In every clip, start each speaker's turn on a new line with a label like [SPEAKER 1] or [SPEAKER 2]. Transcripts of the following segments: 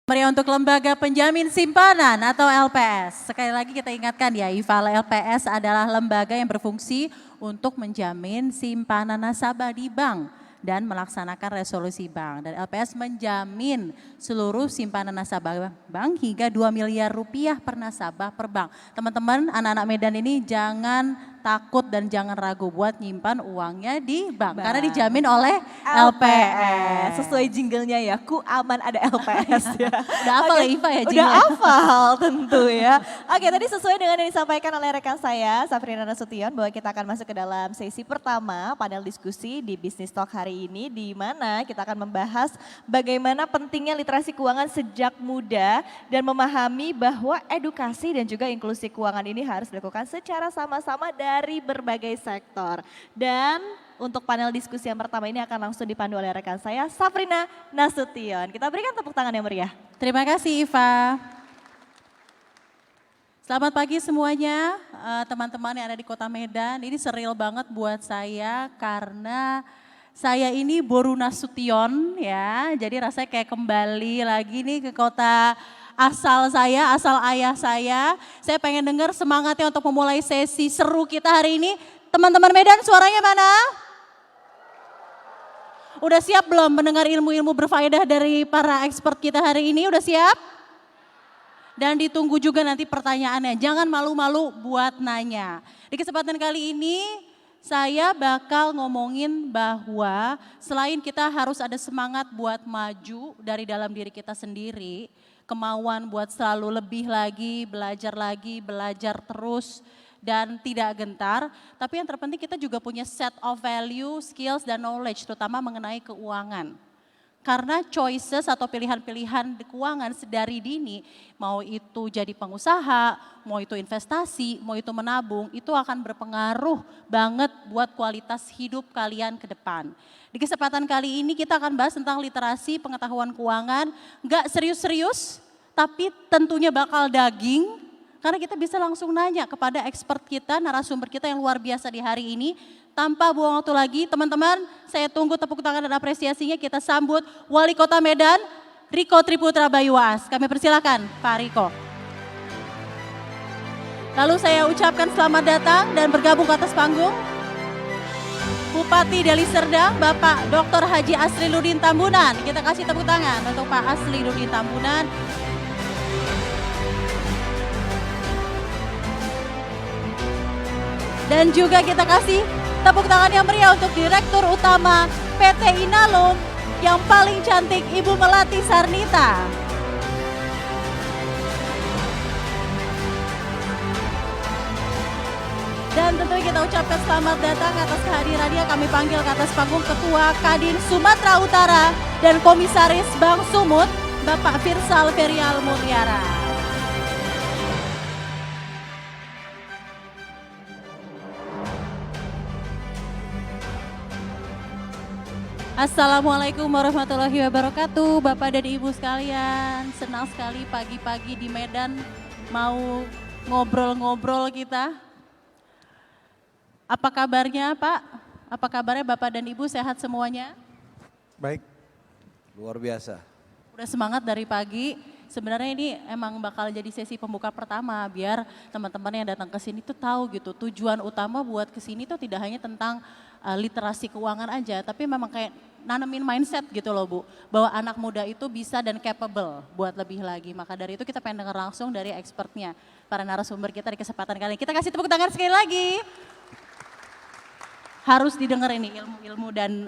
[SPEAKER 1] Meriah untuk Lembaga Penjamin Simpanan atau LPS. Sekali lagi kita ingatkan ya, IFAL LPS adalah lembaga yang berfungsi untuk menjamin simpanan nasabah di bank dan melaksanakan resolusi bank. Dan LPS menjamin seluruh simpanan nasabah bank hingga 2 miliar rupiah per nasabah per bank. Teman-teman, anak-anak Medan ini jangan takut dan jangan ragu buat nyimpan uangnya di bank. Karena dijamin oleh LPS.
[SPEAKER 2] Sesuai jinglenya ya, ku aman ada LPS ya.
[SPEAKER 1] Udah hafal ya Iva ya
[SPEAKER 2] Udah
[SPEAKER 1] jinglenya?
[SPEAKER 2] hafal tentu ya. Oke, tadi sesuai dengan yang disampaikan oleh rekan saya, Safrina Nasution, bahwa kita akan masuk ke dalam sesi pertama panel diskusi di Business Talk hari ini, di mana kita akan membahas bagaimana pentingnya literasi keuangan sejak muda dan memahami bahwa edukasi dan juga inklusi keuangan ini harus dilakukan secara sama-sama dari berbagai sektor. Dan untuk panel diskusi yang pertama ini akan langsung dipandu oleh rekan saya, Safrina Nasution. Kita berikan tepuk tangan yang meriah.
[SPEAKER 1] Terima kasih Iva. Selamat pagi semuanya, teman-teman yang ada di Kota Medan. Ini seril banget buat saya karena saya ini Boru Nasution ya. Jadi rasanya kayak kembali lagi nih ke kota asal saya, asal ayah saya. Saya pengen dengar semangatnya untuk memulai sesi seru kita hari ini. Teman-teman Medan suaranya mana? Udah siap belum mendengar ilmu-ilmu berfaedah dari para expert kita hari ini? Udah siap? Dan ditunggu juga nanti pertanyaannya. Jangan malu-malu buat nanya. Di kesempatan kali ini saya bakal ngomongin bahwa selain kita harus ada semangat buat maju dari dalam diri kita sendiri, kemauan buat selalu lebih lagi, belajar terus dan tidak gentar. Tapi yang terpenting kita juga punya set of value, skills dan knowledge terutama mengenai keuangan. Karena choices atau pilihan-pilihan di keuangan sedari dini, mau itu jadi pengusaha, mau itu investasi, mau itu menabung, itu akan berpengaruh banget buat kualitas hidup kalian ke depan. Di kesempatan kali ini kita akan bahas tentang literasi pengetahuan keuangan, nggak serius-serius, tapi tentunya bakal daging, karena kita bisa langsung nanya kepada expert kita, narasumber kita yang luar biasa di hari ini. Tanpa buang waktu lagi, teman-teman, saya tunggu tepuk tangan dan apresiasinya. Kita sambut Wali Kota Medan, Riko Triputra Bayuas. Kami persilakan Pak Riko. Lalu saya ucapkan selamat datang dan bergabung ke atas panggung Bupati Deli Serdang, Bapak Dr. Haji Asriluddin Tambunan. Kita kasih tepuk tangan untuk Pak Asriluddin Tambunan. Dan juga kita kasih tepuk tangan yang meriah untuk Direktur Utama PT Inalum yang paling cantik Ibu Melati Sarnita. Dan tentunya kita ucapkan selamat datang atas kehadirannya, kami panggil ke atas panggung Ketua Kadin Sumatera Utara dan Komisaris Bank Sumut, Bapak Firsal Ferial Mutiara. Assalamualaikum warahmatullahi wabarakatuh, Bapak dan Ibu sekalian. Senang sekali pagi-pagi di Medan mau ngobrol-ngobrol kita. Apa kabarnya Pak? Apa kabarnya Bapak dan Ibu, sehat semuanya?
[SPEAKER 3] Baik, luar biasa.
[SPEAKER 1] Udah semangat dari pagi. Sebenarnya ini emang bakal jadi sesi pembuka pertama biar teman-teman yang datang ke sini tuh tahu gitu. Tujuan utama buat ke sini tuh tidak hanya tentang literasi keuangan aja, tapi memang kayak nanemin mindset gitu loh Bu, bahwa anak muda itu bisa dan capable buat lebih lagi. Maka dari itu kita pengen dengar langsung dari expertnya, para narasumber kita di kesempatan kali ini. Kita kasih tepuk tangan sekali lagi. Harus didengar ini ilmu-ilmu dan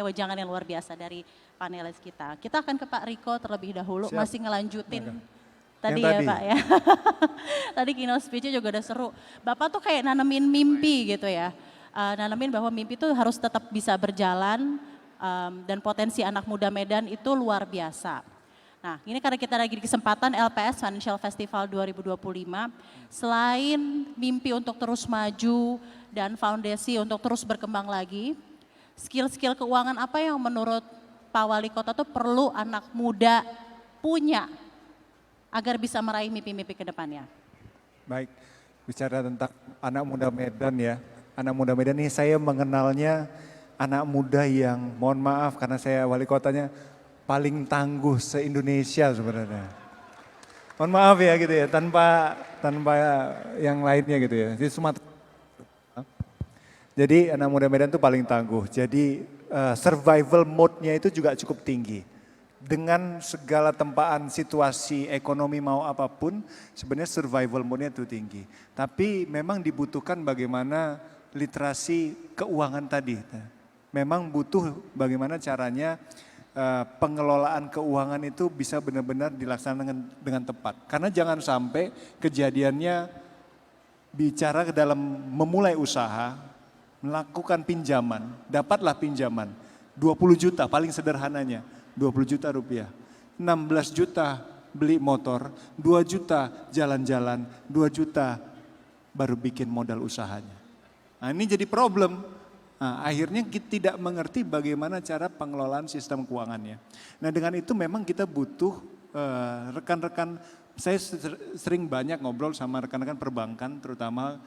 [SPEAKER 1] wejangan yang luar biasa dari panelis kita. Kita akan ke Pak Riko terlebih dahulu. Siap. Masih ngelanjutin tadi ya Pak ya. Tadi keynote speech-nya juga udah seru. Bapak tuh kayak nanemin mimpi gitu ya. Nanemin bahwa mimpi itu harus tetap bisa berjalan dan potensi anak muda Medan itu luar biasa. Nah ini karena kita lagi di kesempatan LPS Financial Festival 2025, selain mimpi untuk terus maju dan foundasi untuk terus berkembang lagi, skill-skill keuangan apa yang menurut Pak Wali Kota tuh perlu anak muda punya agar bisa meraih mimpi-mimpi ke depannya?
[SPEAKER 3] Baik, bicara tentang anak muda Medan ya. Anak muda Medan ini saya mengenalnya anak muda yang, mohon maaf karena saya wali kotanya, paling tangguh se-Indonesia sebenarnya. Mohon maaf ya gitu ya, tanpa yang lainnya gitu ya. Jadi Sumatera. Jadi anak muda Medan itu paling tangguh. Jadi survival mode-nya itu juga cukup tinggi. Dengan segala tempaan situasi ekonomi mau apapun, sebenarnya survival mode-nya itu tinggi. Tapi memang dibutuhkan bagaimana literasi keuangan tadi. Memang butuh bagaimana caranya pengelolaan keuangan itu bisa benar-benar dilaksanakan dengan tepat. Karena jangan sampai kejadiannya bicara ke dalam memulai usaha, melakukan pinjaman, dapatlah pinjaman 20 juta paling sederhananya, 20 juta rupiah. 16 juta beli motor, 2 juta jalan-jalan, 2 juta baru bikin modal usahanya. Nah ini jadi problem. Nah, akhirnya kita tidak mengerti bagaimana cara pengelolaan sistem keuangannya. Nah dengan itu memang kita butuh rekan-rekan, saya sering banyak ngobrol sama rekan-rekan perbankan terutama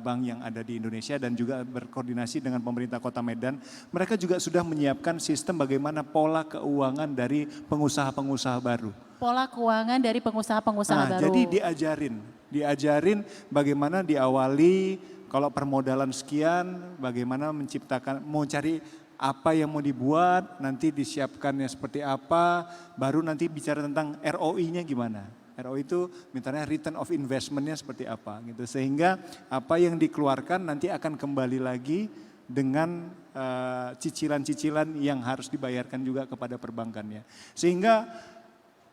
[SPEAKER 3] bank yang ada di Indonesia dan juga berkoordinasi dengan pemerintah Kota Medan. Mereka juga sudah menyiapkan sistem bagaimana pola keuangan dari pengusaha-pengusaha baru.
[SPEAKER 1] Pola keuangan dari pengusaha-pengusaha baru.
[SPEAKER 3] Jadi diajarin bagaimana diawali kalau permodalan sekian, bagaimana menciptakan, mau cari apa yang mau dibuat, nanti disiapkannya seperti apa, baru nanti bicara tentang ROI-nya gimana. ROI itu misalnya return of investment-nya seperti apa gitu. Sehingga apa yang dikeluarkan nanti akan kembali lagi dengan cicilan-cicilan yang harus dibayarkan juga kepada perbankannya. Sehingga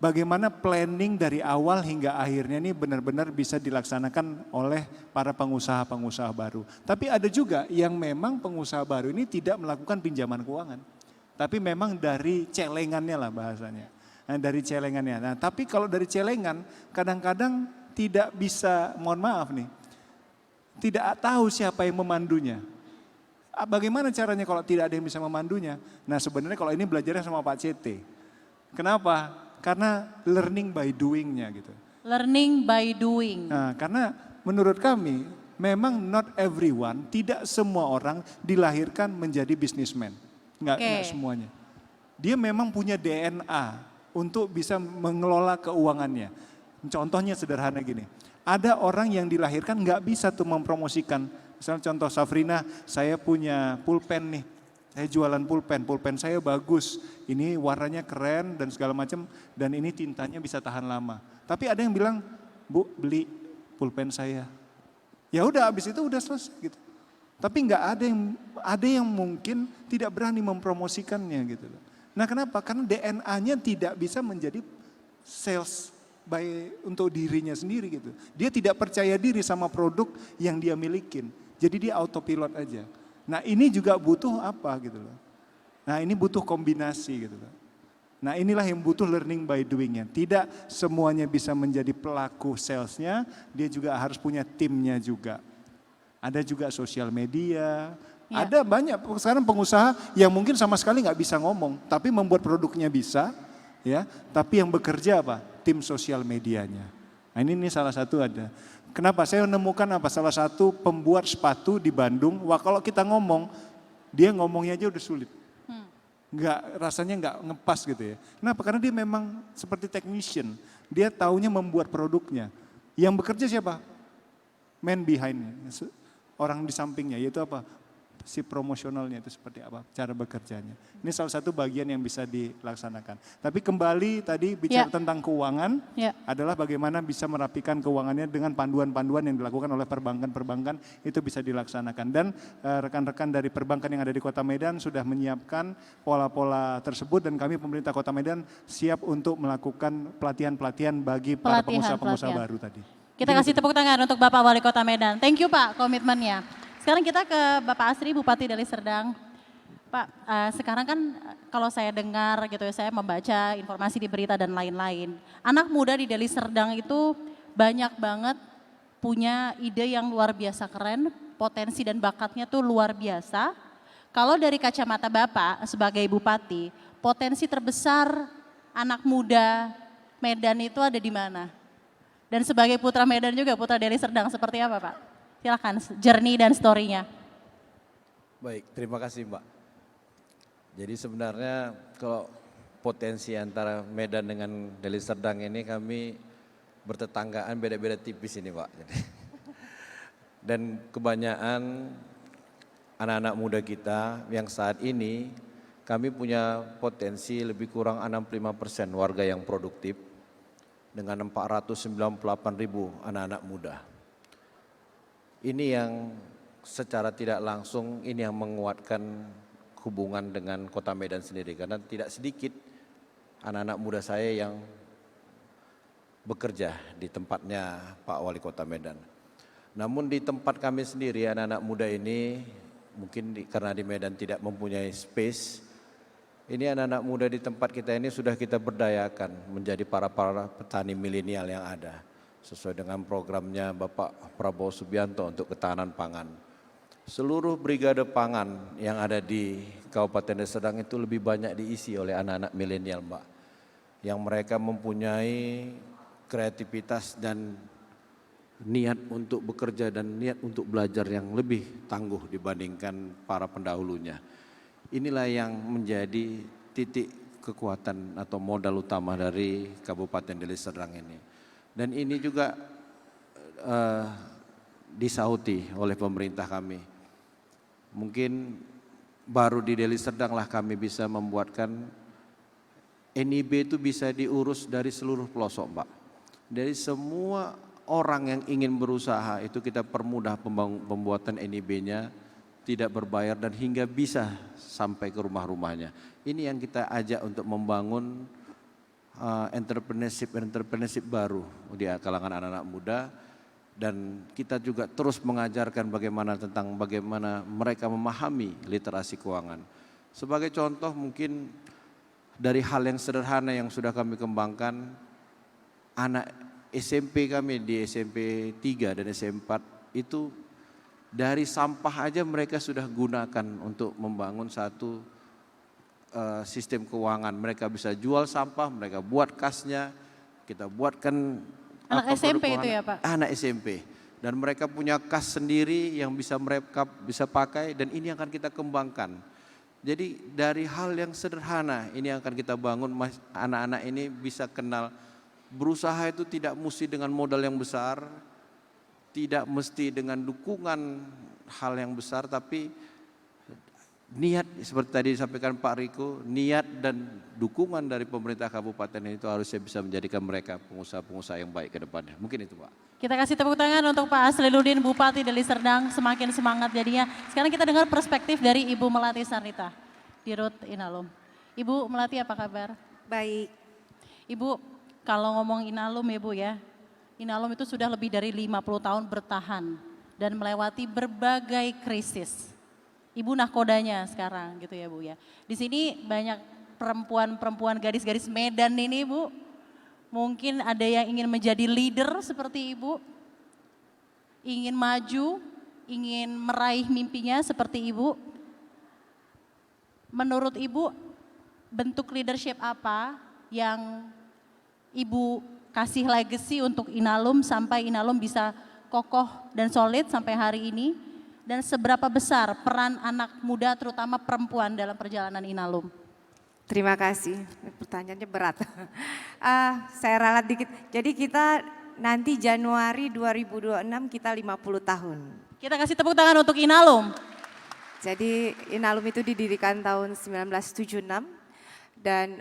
[SPEAKER 3] bagaimana planning dari awal hingga akhirnya ini benar-benar bisa dilaksanakan oleh para pengusaha-pengusaha baru. Tapi ada juga yang memang pengusaha baru ini tidak melakukan pinjaman keuangan. Tapi memang dari celengannya lah bahasanya. Nah, dari celengannya. Nah, tapi kalau dari celengan kadang-kadang tidak bisa, mohon maaf nih, tidak tahu siapa yang memandunya. Bagaimana caranya kalau tidak ada yang bisa memandunya? Nah sebenarnya kalau ini belajarnya sama Pak CT. Kenapa? Karena learning by doing-nya gitu.
[SPEAKER 1] Learning by doing.
[SPEAKER 3] Nah karena menurut kami memang not everyone, tidak semua orang dilahirkan menjadi businessman. Enggak semuanya. Dia memang punya DNA untuk bisa mengelola keuangannya. Contohnya sederhana gini, ada orang yang dilahirkan nggak bisa tuh mempromosikan. Misalnya contoh Safrina, saya punya pulpen nih, saya jualan pulpen saya bagus, ini warnanya keren dan segala macam, dan ini tintanya bisa tahan lama. Tapi ada yang bilang, Bu beli pulpen saya. Ya udah abis itu udah selesai gitu. Tapi nggak ada yang mungkin tidak berani mempromosikannya gitu loh. Nah kenapa? Karena DNA-nya tidak bisa menjadi sales untuk dirinya sendiri gitu. Dia tidak percaya diri sama produk yang dia milikin. Jadi dia autopilot aja. Nah ini juga butuh apa gitu loh. Nah ini butuh kombinasi gitu loh. Nah inilah yang butuh learning by doing-nya. Tidak semuanya bisa menjadi pelaku salesnya, dia juga harus punya timnya juga. Ada juga sosial media. Ya. Ada banyak sekarang pengusaha yang mungkin sama sekali nggak bisa ngomong, tapi membuat produknya bisa, ya. Tapi yang bekerja apa? Tim sosial medianya. Nah ini salah satu ada. Kenapa? Saya menemukan apa? Salah satu pembuat sepatu di Bandung. Wah kalau kita ngomong, dia ngomongnya aja udah sulit. Rasanya nggak ngepas gitu ya. Kenapa? Karena dia memang seperti technician. Dia taunya membuat produknya. Yang bekerja siapa? Man behind-nya. Orang di sampingnya, yaitu apa? Si promosionalnya itu seperti apa, cara bekerjanya. Ini salah satu bagian yang bisa dilaksanakan. Tapi kembali tadi bicara tentang keuangan, adalah bagaimana bisa merapikan keuangannya dengan panduan-panduan yang dilakukan oleh perbankan-perbankan, itu bisa dilaksanakan. Dan rekan-rekan dari perbankan yang ada di Kota Medan sudah menyiapkan pola-pola tersebut dan kami pemerintah Kota Medan siap untuk melakukan pelatihan-pelatihan bagi para pengusaha-pengusaha baru tadi.
[SPEAKER 1] Kita kasih tepuk tangan untuk Bapak Wali Kota Medan. Thank you Pak komitmennya. Sekarang kita ke Bapak Asri, Bupati Deli Serdang. Pak, sekarang kan kalau saya dengar gitu ya, saya membaca informasi di berita dan lain-lain. Anak muda di Deli Serdang itu banyak banget punya ide yang luar biasa keren, potensi dan bakatnya tuh luar biasa. Kalau dari kacamata Bapak sebagai Bupati, potensi terbesar anak muda Medan itu ada di mana? Dan sebagai putra Medan juga, putra Deli Serdang, seperti apa Pak? Silakan journey dan story-nya.
[SPEAKER 4] Baik, terima kasih Mbak. Jadi sebenarnya kalau potensi antara Medan dengan Deli Serdang ini kami bertetanggaan beda-beda tipis ini Pak. Dan kebanyakan anak-anak muda kita yang saat ini kami punya potensi lebih kurang 65% warga yang produktif dengan 498.000 anak-anak muda. Ini yang secara tidak langsung ini yang menguatkan hubungan dengan Kota Medan sendiri karena tidak sedikit anak-anak muda saya yang bekerja di tempatnya Pak Wali Kota Medan. Namun di tempat kami sendiri anak-anak muda ini mungkin karena di Medan tidak mempunyai space, ini anak-anak muda di tempat kita ini sudah kita berdayakan menjadi para petani milenial yang ada sesuai dengan programnya Bapak Prabowo Subianto untuk ketahanan pangan. Seluruh brigade pangan yang ada di Kabupaten Deli Serdang itu lebih banyak diisi oleh anak-anak milenial Mbak, yang mereka mempunyai kreativitas dan niat untuk bekerja dan niat untuk belajar yang lebih tangguh dibandingkan para pendahulunya. Inilah yang menjadi titik kekuatan atau modal utama dari Kabupaten Deli Serdang ini. Dan ini juga disauti oleh pemerintah kami. Mungkin baru di Deli Serdang lah kami bisa membuatkan NIB itu bisa diurus dari seluruh pelosok Mbak. Dari semua orang yang ingin berusaha itu kita permudah pembuatan NIB-nya tidak berbayar dan hingga bisa sampai ke rumah-rumahnya. Ini yang kita ajak untuk membangun entrepreneurship baru di kalangan anak-anak muda, dan kita juga terus mengajarkan bagaimana mereka memahami literasi keuangan. Sebagai contoh mungkin dari hal yang sederhana yang sudah kami kembangkan, anak SMP kami di SMP 3 dan SMP 4 itu dari sampah aja mereka sudah gunakan untuk membangun satu sistem keuangan. Mereka bisa jual sampah, mereka buat kasnya, kita buatkan
[SPEAKER 1] Anak SMP itu ya Pak?
[SPEAKER 4] Anak SMP. Dan mereka punya kas sendiri yang bisa mereka bisa pakai, dan ini akan kita kembangkan. Jadi dari hal yang sederhana ini akan kita bangun, anak-anak ini bisa kenal berusaha itu tidak mesti dengan modal yang besar, tidak mesti dengan dukungan hal yang besar, tapi niat seperti tadi disampaikan Pak Riko, niat dan dukungan dari pemerintah kabupaten itu harusnya bisa menjadikan mereka pengusaha-pengusaha yang baik ke depannya. Mungkin itu Pak.
[SPEAKER 1] Kita kasih tepuk tangan untuk Pak Asliluddin, Bupati Deli Serdang, semakin semangat jadinya. Sekarang kita dengar perspektif dari Ibu Melati Sarnita, Dirut Inalum. Ibu Melati apa kabar?
[SPEAKER 5] Baik.
[SPEAKER 1] Ibu, kalau ngomong Inalum ya Bu ya, Inalum itu sudah lebih dari 50 tahun bertahan dan melewati berbagai krisis. Ibu nahkodanya sekarang gitu ya Bu ya. Di sini banyak perempuan-perempuan gadis-gadis Medan ini Bu. Mungkin ada yang ingin menjadi leader seperti Ibu. Ingin maju, ingin meraih mimpinya seperti Ibu. Menurut Ibu, bentuk leadership apa yang Ibu kasih legacy untuk Inalum sampai Inalum bisa kokoh dan solid sampai hari ini? Dan seberapa besar peran anak muda terutama perempuan dalam perjalanan Inalum?
[SPEAKER 5] Terima kasih, pertanyaannya berat. Saya ralat dikit, jadi kita nanti Januari 2026 kita 50 tahun.
[SPEAKER 1] Kita kasih tepuk tangan untuk Inalum.
[SPEAKER 5] Jadi Inalum itu didirikan tahun 1976 dan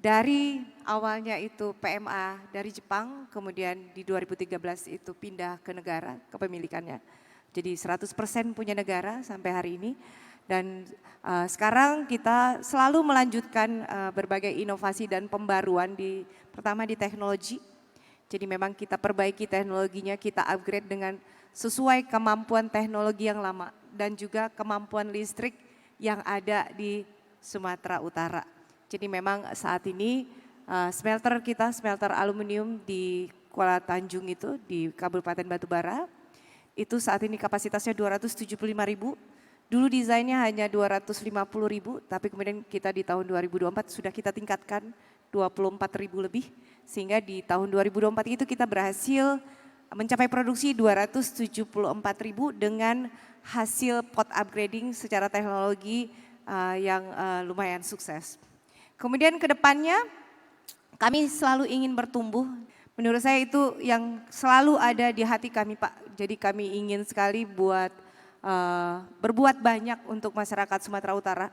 [SPEAKER 5] dari awalnya itu PMA dari Jepang, kemudian di 2013 itu pindah ke negara kepemilikannya. Jadi 100% punya negara sampai hari ini. Dan sekarang kita selalu melanjutkan berbagai inovasi dan pembaruan pertama di teknologi. Jadi memang kita perbaiki teknologinya, kita upgrade dengan sesuai kemampuan teknologi yang lama dan juga kemampuan listrik yang ada di Sumatera Utara. Jadi memang saat ini smelter kita, smelter aluminium di Kuala Tanjung itu di Kabupaten Batubara, itu saat ini kapasitasnya 275.000. Dulu desainnya hanya 250.000, tapi kemudian kita di tahun 2024 sudah kita tingkatkan 24.000 lebih. Sehingga di tahun 2024 itu kita berhasil mencapai produksi 274.000 dengan hasil pot upgrading secara teknologi yang lumayan sukses. Kemudian ke depannya kami selalu ingin bertumbuh. Menurut saya itu yang selalu ada di hati kami Pak. Jadi kami ingin sekali berbuat banyak untuk masyarakat Sumatera Utara.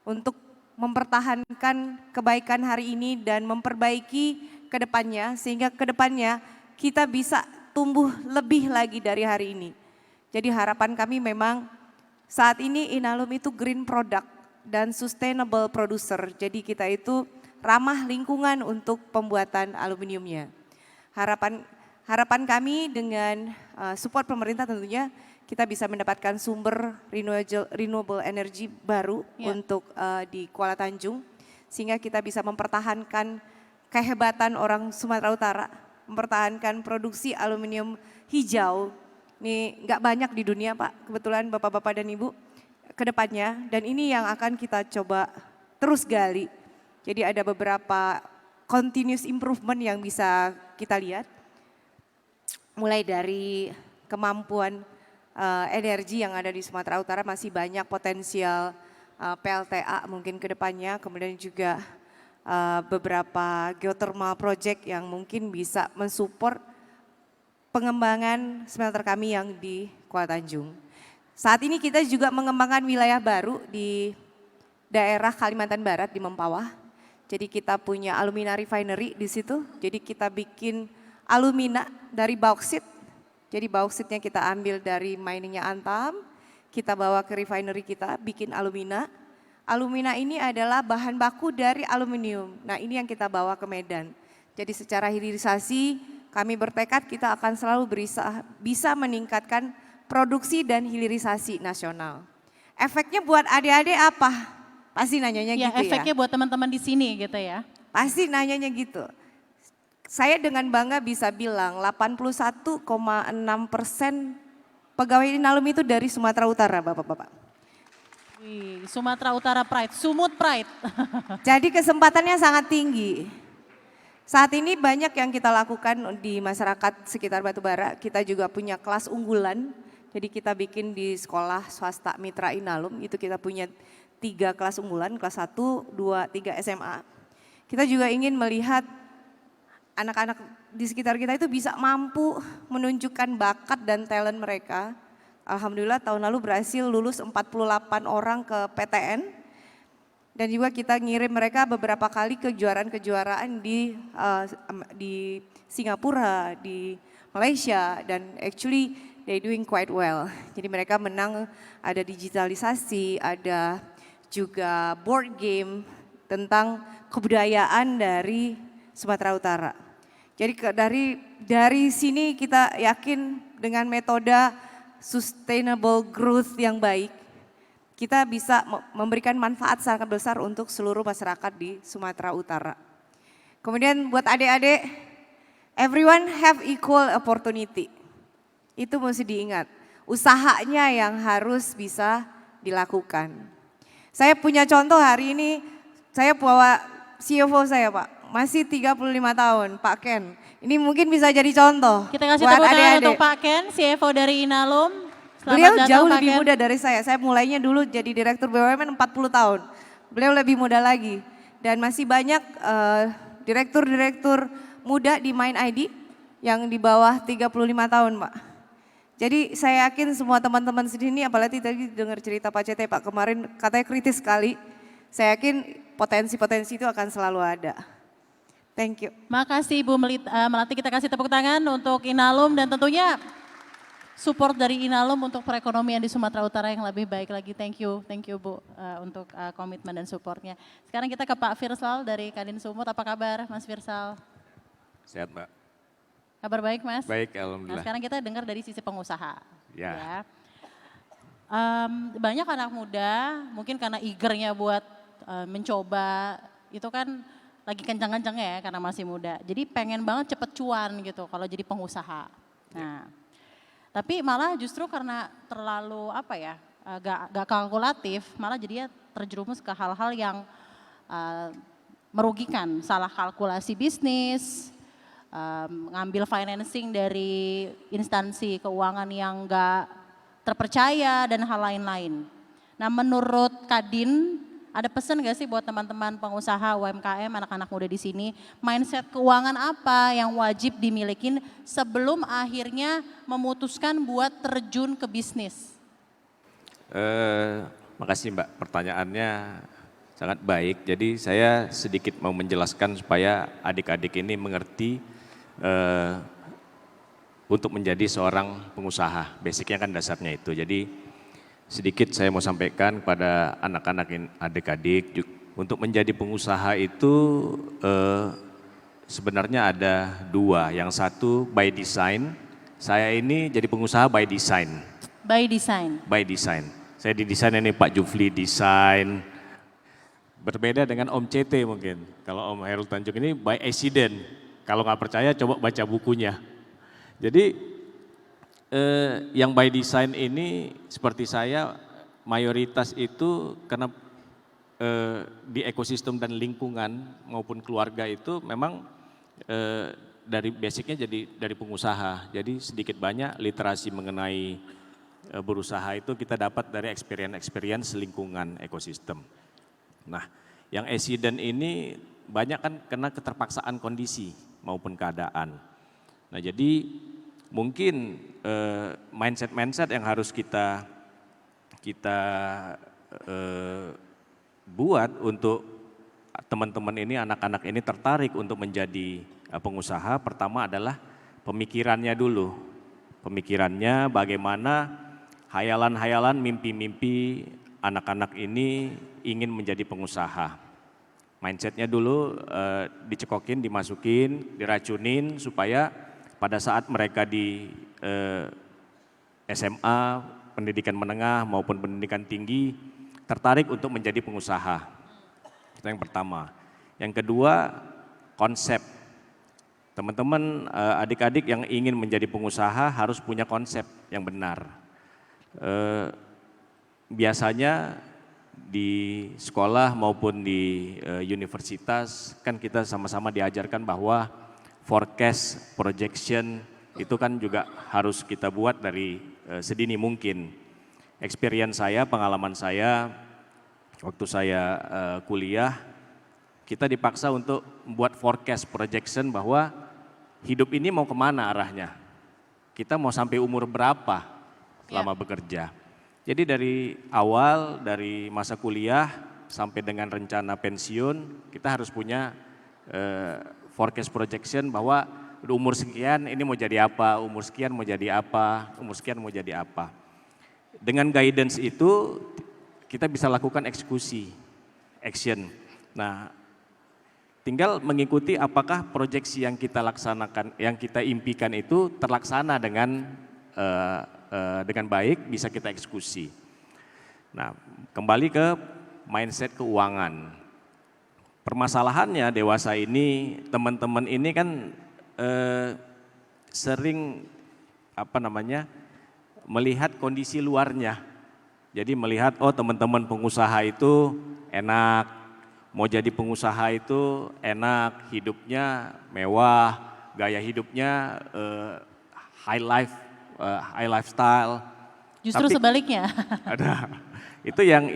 [SPEAKER 5] Untuk mempertahankan kebaikan hari ini dan memperbaiki ke depannya. Sehingga ke depannya kita bisa tumbuh lebih lagi dari hari ini. Jadi harapan kami memang saat ini Inalum itu green product dan sustainable producer. Jadi kita itu ramah lingkungan untuk pembuatan aluminiumnya. Harapan kami dengan support pemerintah tentunya kita bisa mendapatkan sumber renewable energy baru untuk di Kuala Tanjung. Sehingga kita bisa mempertahankan kehebatan orang Sumatera Utara, mempertahankan produksi aluminium hijau. Ini nggak banyak di dunia Pak, kebetulan Bapak-Bapak dan Ibu ke depannya. Dan ini yang akan kita coba terus gali. Jadi ada beberapa continuous improvement yang bisa kita lihat. Mulai dari kemampuan energi yang ada di Sumatera Utara masih banyak potensial PLTA mungkin ke depannya. Kemudian juga beberapa geothermal project yang mungkin bisa mensupport pengembangan smelter kami yang di Kuala Tanjung. Saat ini kita juga mengembangkan wilayah baru di daerah Kalimantan Barat di Mempawah. Jadi kita punya alumina refinery di situ. Jadi kita bikin alumina dari bauksit. Jadi bauksitnya kita ambil dari miningnya Antam, kita bawa ke refinery kita, bikin alumina. Alumina ini adalah bahan baku dari aluminium. Nah ini yang kita bawa ke Medan. Jadi secara hilirisasi kami bertekad kita akan selalu bisa meningkatkan produksi dan hilirisasi nasional. Efeknya buat adik-adik apa? Pasti nanyanya
[SPEAKER 1] Ya,
[SPEAKER 5] gitu ya.
[SPEAKER 1] efeknya buat teman-teman di sini gitu ya.
[SPEAKER 5] Pasti nanyanya gitu. Saya dengan bangga bisa bilang 81,6% pegawai Inalum itu dari Sumatera Utara Bapak-Bapak.
[SPEAKER 1] Wih, Sumatera Utara Pride, Sumut Pride.
[SPEAKER 5] Jadi kesempatannya sangat tinggi. Saat ini banyak yang kita lakukan di masyarakat sekitar Batubara. Kita juga punya kelas unggulan. Jadi kita bikin di sekolah swasta Mitra Inalum. Itu kita punya 3 kelas unggulan, kelas 1, 2, 3 SMA. Kita juga ingin melihat anak-anak di sekitar kita itu bisa mampu menunjukkan bakat dan talent mereka. Alhamdulillah tahun lalu berhasil lulus 48 orang ke PTN. Dan juga kita ngirim mereka beberapa kali kejuaraan-kejuaraan di Singapura, di Malaysia, dan actually they doing quite well. Jadi mereka menang, ada digitalisasi, ada juga board game tentang kebudayaan dari Sumatera Utara. Jadi dari sini kita yakin dengan metode sustainable growth yang baik, kita bisa memberikan manfaat sangat besar untuk seluruh masyarakat di Sumatera Utara. Kemudian buat adik-adik, everyone have equal opportunity. Itu mesti diingat. Usahanya yang harus bisa dilakukan. Saya punya contoh hari ini, saya bawa CFO saya Pak, masih 35 tahun Pak Ken. Ini mungkin bisa jadi contoh.
[SPEAKER 1] Kita kasih
[SPEAKER 5] buat
[SPEAKER 1] tepuk tangan
[SPEAKER 5] adik-adik.
[SPEAKER 1] untuk Pak Ken, CFO dari Inalum. Selamat
[SPEAKER 5] Beliau
[SPEAKER 1] datang,
[SPEAKER 5] jauh
[SPEAKER 1] Pak
[SPEAKER 5] lebih
[SPEAKER 1] Ken.
[SPEAKER 5] muda dari saya mulainya dulu jadi Direktur BUMN 40 tahun. Beliau lebih muda lagi. Dan masih banyak direktur-direktur muda di Mind ID yang di bawah 35 tahun Pak. Jadi saya yakin semua teman-teman sini, apalagi tadi dengar cerita Pak CT Pak kemarin katanya kritis sekali. Saya yakin potensi-potensi itu akan selalu ada. Thank you.
[SPEAKER 1] Makasih Ibu Melati, kita kasih tepuk tangan untuk Inalum dan tentunya support dari Inalum untuk perekonomian di Sumatera Utara yang lebih baik lagi. Thank you Bu untuk komitmen dan supportnya. Sekarang kita ke Pak Firsal dari Kadin Sumut. Apa kabar Mas Firsal?
[SPEAKER 6] Sehat Mbak.
[SPEAKER 1] Kabar baik Mas?
[SPEAKER 6] Baik,
[SPEAKER 1] Nah
[SPEAKER 6] alhamdulillah.
[SPEAKER 1] sekarang kita dengar dari sisi pengusaha.
[SPEAKER 6] Ya.
[SPEAKER 1] Banyak anak muda mungkin karena eagernya buat mencoba, itu kan lagi kencang-kencangnya ya karena masih muda. Jadi pengen banget cepet cuan gitu kalau jadi pengusaha. Nah, tapi malah justru karena terlalu gak kalkulatif, malah jadinya terjerumus ke hal-hal yang merugikan. Salah kalkulasi bisnis, ngambil financing dari instansi keuangan yang gak terpercaya dan hal lain-lain. Nah menurut Kadin, Ada pesan gak sih buat teman-teman pengusaha UMKM, anak-anak muda di sini, mindset keuangan apa yang wajib dimilikin sebelum akhirnya memutuskan buat terjun ke bisnis?
[SPEAKER 6] Makasih Mbak, pertanyaannya sangat baik. Jadi saya sedikit mau menjelaskan supaya adik-adik ini mengerti untuk menjadi seorang pengusaha. Basicnya kan dasarnya itu. Jadi sedikit saya mau sampaikan kepada anak-anak adik-adik untuk menjadi pengusaha itu sebenarnya ada dua. Yang satu by design. Saya ini jadi pengusaha by design.
[SPEAKER 1] By design.
[SPEAKER 6] By design. Saya didesain ini Pak Jufli desain. Berbeda dengan Om CT mungkin. Kalau Om Hairul Tanjung ini by accident. Kalau nggak percaya coba baca bukunya. Jadi yang by design ini seperti saya mayoritas itu karena di ekosistem dan lingkungan maupun keluarga itu memang dari basicnya jadi dari pengusaha. Jadi sedikit banyak literasi mengenai berusaha itu kita dapat dari experience lingkungan ekosistem. Nah, yang accident ini banyak kan karena keterpaksaan kondisi maupun keadaan. Nah, jadi mungkin mindset yang harus kita buat untuk teman-teman ini, anak-anak ini tertarik untuk menjadi pengusaha, pertama adalah pemikirannya dulu. Pemikirannya bagaimana hayalan-hayalan, mimpi-mimpi anak-anak ini ingin menjadi pengusaha. Mindsetnya dulu dicekokin, dimasukin, diracunin supaya pada saat mereka di SMA, pendidikan menengah maupun pendidikan tinggi tertarik untuk menjadi pengusaha. Itu yang pertama. Yang kedua, konsep. Teman-teman adik-adik yang ingin menjadi pengusaha harus punya konsep yang benar. Biasanya di sekolah maupun di universitas kan kita sama-sama diajarkan bahwa forecast, projection itu kan juga harus kita buat dari sedini mungkin. Experience saya, pengalaman saya waktu saya kuliah, kita dipaksa untuk membuat forecast, projection bahwa hidup ini mau kemana arahnya. Kita mau sampai umur berapa selama bekerja. Jadi dari awal, dari masa kuliah sampai dengan rencana pensiun, kita harus punya forecast projection bahwa umur sekian ini mau jadi apa, umur sekian mau jadi apa, umur sekian mau jadi apa. Dengan guidance itu kita bisa lakukan eksekusi, action. Nah, tinggal mengikuti apakah proyeksi yang kita laksanakan, yang kita impikan itu terlaksana dengan baik, bisa kita eksekusi. Nah, kembali ke mindset keuangan. Permasalahannya dewasa ini, teman-teman ini kan sering melihat kondisi luarnya. Jadi melihat teman-teman pengusaha itu enak, mau jadi pengusaha itu enak, hidupnya mewah, gaya hidupnya high lifestyle.
[SPEAKER 1] Justru sebaliknya.
[SPEAKER 6] Ada. Itu yang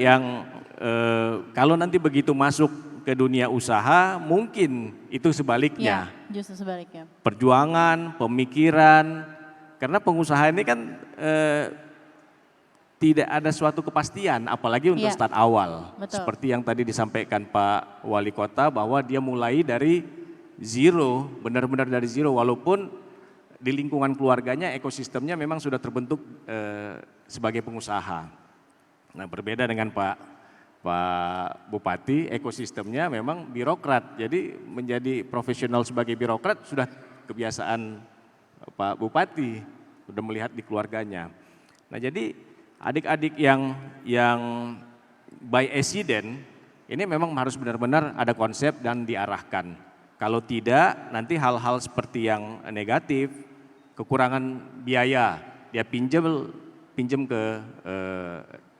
[SPEAKER 6] kalau nanti begitu masuk ke dunia usaha mungkin itu sebaliknya.
[SPEAKER 1] Ya, justru sebaliknya.
[SPEAKER 6] Perjuangan, pemikiran, karena pengusaha ini kan tidak ada suatu kepastian, apalagi untuk start awal.
[SPEAKER 1] Betul.
[SPEAKER 6] Seperti yang tadi disampaikan Pak Wali Kota bahwa dia mulai dari zero, benar-benar dari zero, walaupun di lingkungan keluarganya, ekosistemnya memang sudah terbentuk sebagai pengusaha. Nah, berbeda dengan Pak Bupati, ekosistemnya memang birokrat. Jadi menjadi profesional sebagai birokrat sudah kebiasaan Pak Bupati, sudah melihat di keluarganya. Nah, jadi adik-adik yang by accident ini memang harus benar-benar ada konsep dan diarahkan. Kalau tidak, nanti hal-hal seperti yang negatif, kekurangan biaya, dia pinjam ke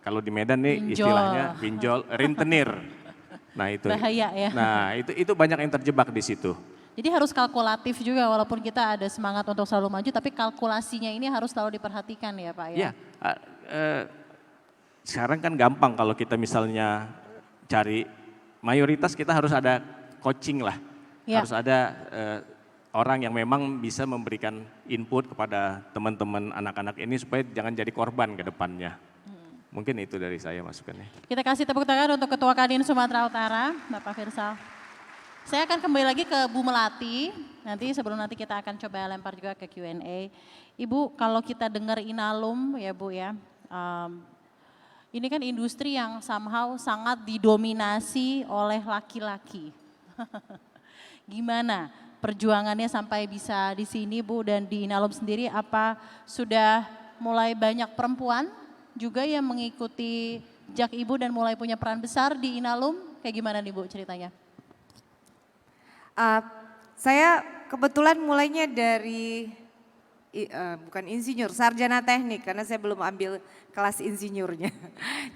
[SPEAKER 6] kalau di Medan nih istilahnya pinjol, rentenir. Nah itu.
[SPEAKER 1] Bahaya ya.
[SPEAKER 6] Nah itu banyak yang terjebak di situ.
[SPEAKER 1] Jadi harus kalkulatif juga walaupun kita ada semangat untuk selalu maju, tapi kalkulasinya ini harus selalu diperhatikan ya Pak ya.
[SPEAKER 6] Ya, sekarang kan gampang kalau kita misalnya cari, mayoritas kita harus ada coaching lah,
[SPEAKER 1] Ya.
[SPEAKER 6] harus ada orang yang memang bisa memberikan input kepada teman-teman anak-anak ini supaya jangan jadi korban ke depannya. Mungkin itu dari saya masukannya.
[SPEAKER 1] Kita kasih tepuk tangan untuk Ketua Kadin Sumatera Utara, Bapak Firsal. Saya akan kembali lagi ke Bu Melati, nanti kita akan coba lempar juga ke Q&A. Ibu, kalau kita dengar Inalum ya Bu ya, ini kan industri yang somehow sangat didominasi oleh laki-laki. Gimana perjuangannya sampai bisa di sini Bu, dan di Inalum sendiri apa sudah mulai banyak perempuan juga yang mengikuti jejak Ibu dan mulai punya peran besar di Inalum? Kayak gimana nih Bu ceritanya?
[SPEAKER 5] Saya kebetulan mulainya dari bukan insinyur, sarjana teknik karena saya belum ambil kelas insinyurnya.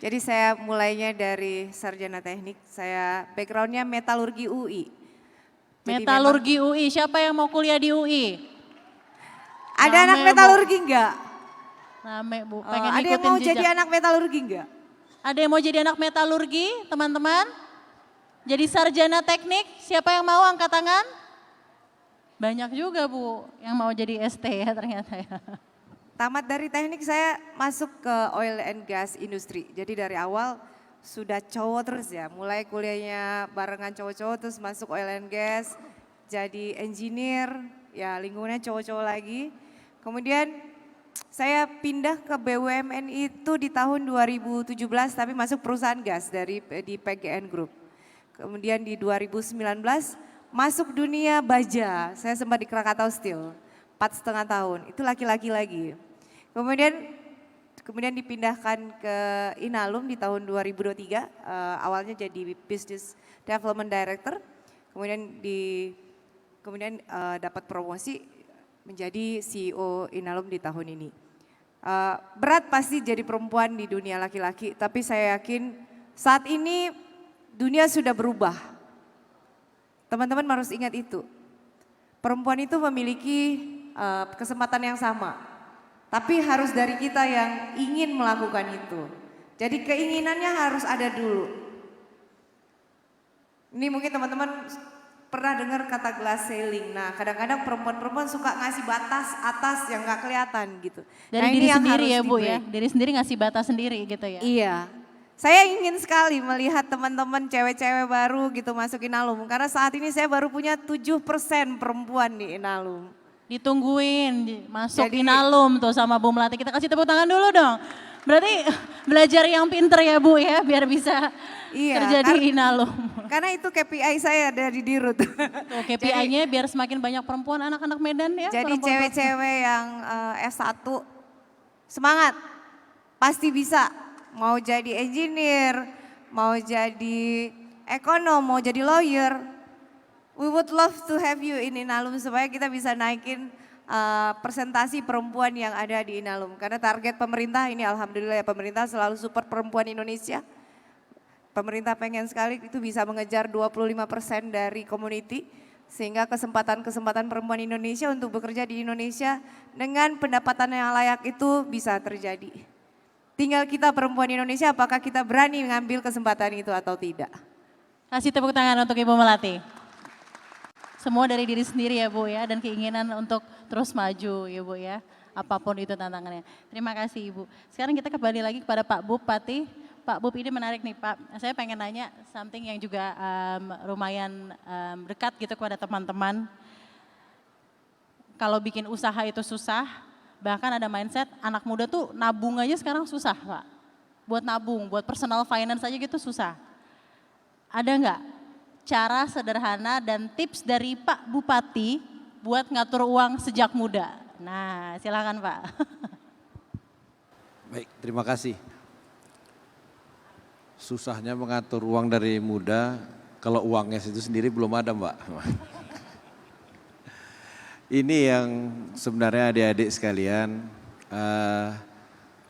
[SPEAKER 5] Jadi saya mulainya dari sarjana teknik, saya backgroundnya metalurgi UI. Jadi
[SPEAKER 1] Metalurgi UI, siapa yang mau kuliah di UI?
[SPEAKER 5] ada
[SPEAKER 1] Rame,
[SPEAKER 5] anak
[SPEAKER 1] Bu.
[SPEAKER 5] metalurgi enggak?
[SPEAKER 1] Rame Bu, pengen
[SPEAKER 5] Ada yang
[SPEAKER 1] ikutin
[SPEAKER 5] mau
[SPEAKER 1] jejak.
[SPEAKER 5] jadi anak metalurgi enggak?
[SPEAKER 1] Ada yang mau jadi anak metalurgi teman-teman? Jadi sarjana teknik, siapa yang mau angkat tangan? Banyak juga Bu yang mau jadi ST ya ternyata ya.
[SPEAKER 5] Tamat dari teknik saya masuk ke oil and gas industri. Jadi dari awal sudah cowok terus ya. Mulai kuliahnya barengan cowok-cowok terus masuk oil and gas. Jadi engineer, ya lingkungannya cowok-cowok lagi. Kemudian saya pindah ke BUMN itu di tahun 2017 tapi masuk perusahaan gas di PGN Group. Kemudian di 2019 masuk dunia baja, saya sempat di Krakatau Steel, 4,5 tahun, itu laki-laki lagi. Kemudian dipindahkan ke Inalum di tahun 2023, awalnya jadi Business Development Director, kemudian dapat promosi menjadi CEO Inalum di tahun ini. Berat pasti jadi perempuan di dunia laki-laki, tapi saya yakin saat ini dunia sudah berubah. Teman-teman harus ingat itu. Perempuan itu memiliki kesempatan yang sama. Tapi harus dari kita yang ingin melakukan itu. Jadi keinginannya harus ada dulu. Ini mungkin teman-teman pernah dengar kata glass ceiling. Nah kadang-kadang perempuan-perempuan suka ngasih batas atas yang gak kelihatan gitu.
[SPEAKER 1] Dari
[SPEAKER 5] Nah,
[SPEAKER 1] diri
[SPEAKER 5] ini yang
[SPEAKER 1] sendiri
[SPEAKER 5] harus
[SPEAKER 1] ya Bu ya,
[SPEAKER 5] di-break.
[SPEAKER 1] diri sendiri ngasih batas sendiri gitu ya.
[SPEAKER 5] Iya. Saya ingin sekali melihat teman-teman cewek-cewek baru gitu masuk Inalum. Karena saat ini saya baru punya 7% perempuan di Inalum.
[SPEAKER 1] Ditungguin masuk
[SPEAKER 5] Jadi-
[SPEAKER 1] Inalum tuh sama Bu Melati. Kita kasih tepuk tangan dulu dong. Berarti belajar yang pinter ya Bu ya, biar bisa
[SPEAKER 5] Iya,
[SPEAKER 1] kerja di Inalum.
[SPEAKER 5] Karena itu KPI saya dari Dirut.
[SPEAKER 1] Tuh KPI-nya biar semakin banyak perempuan anak-anak Medan ya.
[SPEAKER 5] Jadi
[SPEAKER 1] perempuan-perempuan.
[SPEAKER 5] cewek-cewek yang S1 semangat, pasti bisa. Mau jadi engineer, mau jadi ekonom, mau jadi lawyer. We would love to have you in Inalum supaya kita bisa naikin presentasi perempuan yang ada di Inalum. Karena target pemerintah ini alhamdulillah ya pemerintah selalu support perempuan Indonesia. Pemerintah pengen sekali itu bisa mengejar 25% dari community. Sehingga kesempatan-kesempatan perempuan Indonesia untuk bekerja di Indonesia dengan pendapatan yang layak itu bisa terjadi. Tinggal kita perempuan Indonesia apakah kita berani mengambil kesempatan itu atau tidak.
[SPEAKER 1] Kasih tepuk tangan untuk Ibu Melati. Semua dari diri sendiri ya Bu ya, dan keinginan untuk terus maju ya Bu ya. Apapun itu tantangannya. Terima kasih Ibu. Sekarang kita kembali lagi kepada Pak Bupati. Pak Bub, ini menarik nih Pak. Saya pengen nanya something yang juga lumayan dekat gitu kepada teman-teman. Kalau bikin usaha itu susah, bahkan ada mindset anak muda tuh nabung aja sekarang susah Pak. Buat nabung, buat personal finance aja gitu susah. Ada nggak cara sederhana dan tips dari Pak Bupati buat ngatur uang sejak muda? Nah silakan Pak.
[SPEAKER 4] Baik, terima kasih. Susahnya mengatur uang dari muda, kalau uangnya itu sendiri belum ada Mbak. Ini yang sebenarnya adik-adik sekalian,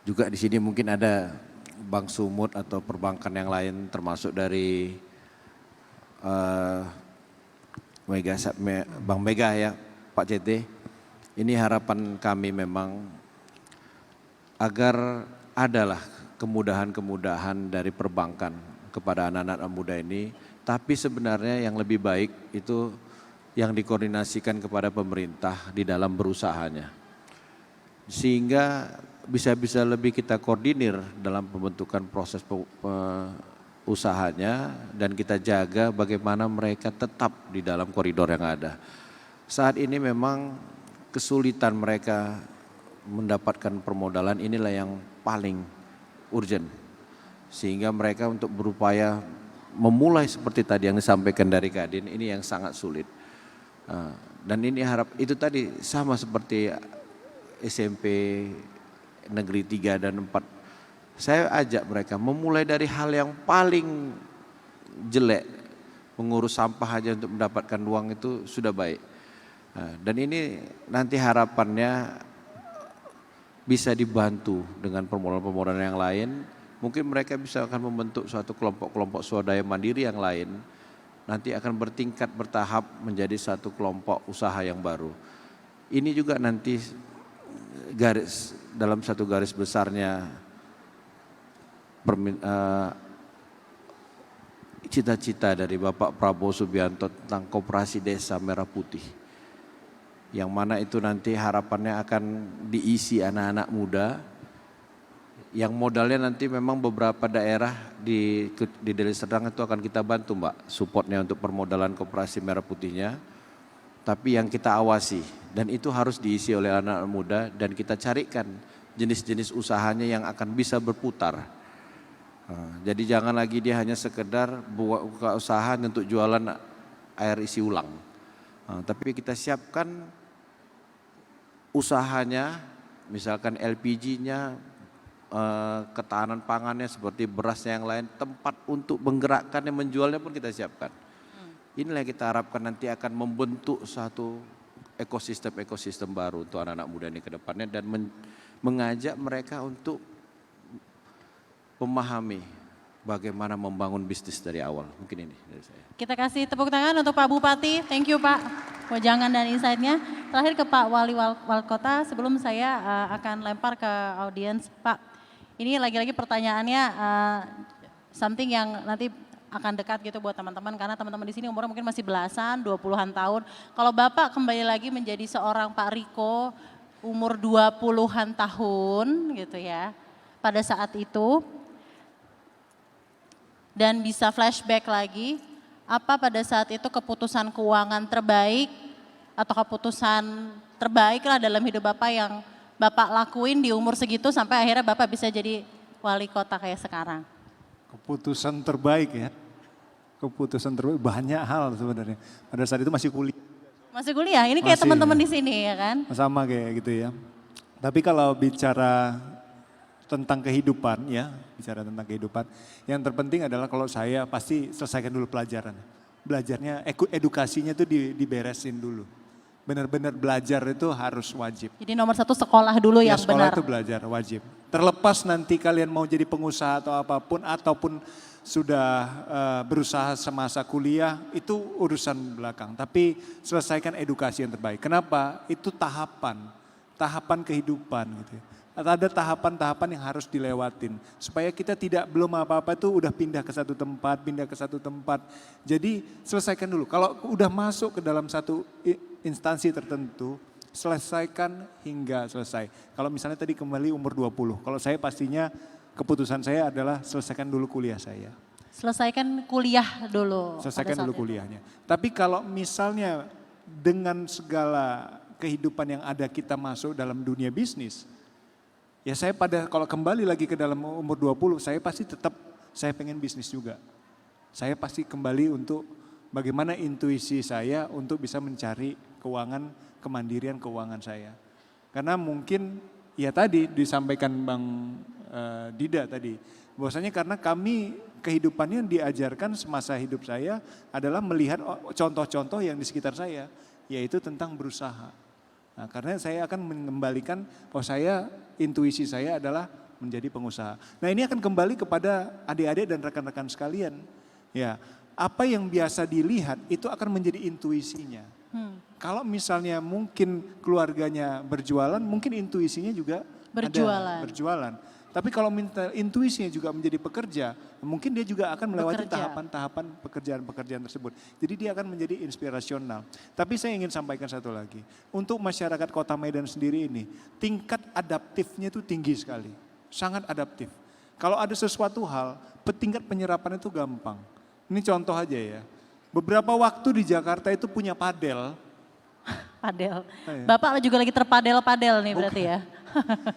[SPEAKER 4] juga di sini mungkin ada Bank Sumut atau perbankan yang lain termasuk dari Bank Mega ya Pak CT. Ini harapan kami memang agar adalah kemudahan-kemudahan dari perbankan kepada anak-anak muda ini. Tapi sebenarnya yang lebih baik itu yang dikoordinasikan kepada pemerintah di dalam berusahanya. Sehingga bisa lebih kita koordinir dalam pembentukan proses usahanya dan kita jaga bagaimana mereka tetap di dalam koridor yang ada. Saat ini memang kesulitan mereka mendapatkan permodalan inilah yang paling urgent. Sehingga mereka untuk berupaya memulai seperti tadi yang disampaikan dari Kadin ini yang sangat sulit. Dan ini itu tadi sama seperti SMP Negeri 3 dan 4. Saya ajak mereka memulai dari hal yang paling jelek, mengurus sampah aja untuk mendapatkan uang itu sudah baik. Dan ini nanti harapannya bisa dibantu dengan permodalan-permodalan yang lain. Mungkin mereka bisa akan membentuk suatu kelompok-kelompok swadaya mandiri yang lain. Nanti akan bertingkat bertahap menjadi satu kelompok usaha yang baru. Ini juga nanti dalam satu garis besarnya cita-cita dari Bapak Prabowo Subianto tentang Koperasi Desa Merah Putih. Yang mana itu nanti harapannya akan diisi anak-anak muda yang modalnya nanti memang beberapa daerah di Deli Serdang itu akan kita bantu Mbak, supportnya untuk permodalan Koperasi Merah Putihnya. Tapi yang kita awasi dan itu harus diisi oleh anak-anak muda dan kita carikan jenis-jenis usahanya yang akan bisa berputar. Jadi jangan lagi dia hanya sekedar buka usaha untuk jualan air isi ulang. Tapi kita siapkan usahanya, misalkan LPG-nya, ketahanan pangannya seperti berasnya yang lain, tempat untuk menggerakkan dan menjualnya pun kita siapkan. Inilah yang kita harapkan nanti akan membentuk satu ekosistem baru untuk anak-anak muda ini ke depannya dan mengajak mereka untuk memahami bagaimana membangun bisnis dari awal. Mungkin ini dari saya.
[SPEAKER 1] Kita kasih tepuk tangan untuk Pak Bupati. Thank you Pak, wejangan dan insight-nya. Terakhir ke Pak Wali Kota, sebelum saya akan lempar ke audiens. Pak, ini lagi-lagi pertanyaannya something yang nanti akan dekat gitu buat teman-teman, karena teman-teman di sini umurnya mungkin masih belasan, 20-an tahun. Kalau Bapak kembali lagi menjadi seorang Pak Riko, umur 20-an tahun gitu ya, pada saat itu, dan bisa flashback lagi, apa pada saat itu keputusan keuangan terbaik atau keputusan terbaik lah dalam hidup Bapak yang Bapak lakuin di umur segitu sampai akhirnya Bapak bisa jadi wali kota kayak sekarang?
[SPEAKER 3] Keputusan terbaik ya, keputusan terbaik banyak hal sebenarnya. Pada saat itu masih kuliah.
[SPEAKER 1] Masih kuliah, ini kayak teman-teman di sini ya kan?
[SPEAKER 3] Sama kayak gitu ya. Tapi kalau bicara tentang kehidupan ya, bicara tentang kehidupan, yang terpenting adalah kalau saya pasti selesaikan dulu pelajaran. Belajarnya, edukasinya itu diberesin dulu. Benar-benar belajar itu harus wajib.
[SPEAKER 1] Jadi nomor satu sekolah dulu yang
[SPEAKER 3] sekolah
[SPEAKER 1] benar.
[SPEAKER 3] Itu belajar wajib. Terlepas nanti kalian mau jadi pengusaha atau apapun, ataupun sudah berusaha semasa kuliah, itu urusan belakang. Tapi selesaikan edukasi yang terbaik. Kenapa? Itu tahapan kehidupan gitu ya. Ada tahapan-tahapan yang harus dilewatin supaya kita belum apa-apa itu udah pindah ke satu tempat. Jadi selesaikan dulu. Kalau udah masuk ke dalam satu instansi tertentu, selesaikan hingga selesai. Kalau misalnya tadi kembali umur 20, kalau saya pastinya keputusan saya adalah selesaikan dulu kuliah saya.
[SPEAKER 1] Selesaikan kuliah dulu.
[SPEAKER 3] Selesaikan dulu kuliahnya. Tapi kalau misalnya dengan segala kehidupan yang ada kita masuk dalam dunia bisnis, ya saya kalau kembali lagi ke dalam umur 20, saya pasti tetap saya pengen bisnis juga. Saya pasti kembali untuk bagaimana intuisi saya untuk bisa mencari kemandirian keuangan saya. Karena mungkin ya tadi disampaikan Bang Dida tadi, bahwasanya karena kami kehidupannya diajarkan semasa hidup saya adalah melihat contoh-contoh yang di sekitar saya, yaitu tentang berusaha. Nah, karena saya akan mengembalikan bahwa intuisi saya adalah menjadi pengusaha. Nah, ini akan kembali kepada adik-adik dan rekan-rekan sekalian. Ya, apa yang biasa dilihat itu akan menjadi intuisinya. Kalau misalnya mungkin keluarganya berjualan, mungkin intuisinya juga
[SPEAKER 1] berjualan.
[SPEAKER 3] Ada berjualan. Tapi kalau minta intuisinya juga menjadi pekerja, mungkin dia juga akan melewati
[SPEAKER 1] Bekerja.
[SPEAKER 3] tahapan-tahapan pekerjaan-pekerjaan tersebut. Jadi dia akan menjadi inspirasional. Tapi saya ingin sampaikan satu lagi. Untuk masyarakat Kota Medan sendiri ini, tingkat adaptifnya itu tinggi sekali. Sangat adaptif. Kalau ada sesuatu hal, tingkat penyerapan itu gampang. Ini contoh aja ya. Beberapa waktu di Jakarta itu punya padel.
[SPEAKER 1] Padel.
[SPEAKER 3] Iya.
[SPEAKER 1] Bapak juga lagi terpadel-padel nih berarti ya.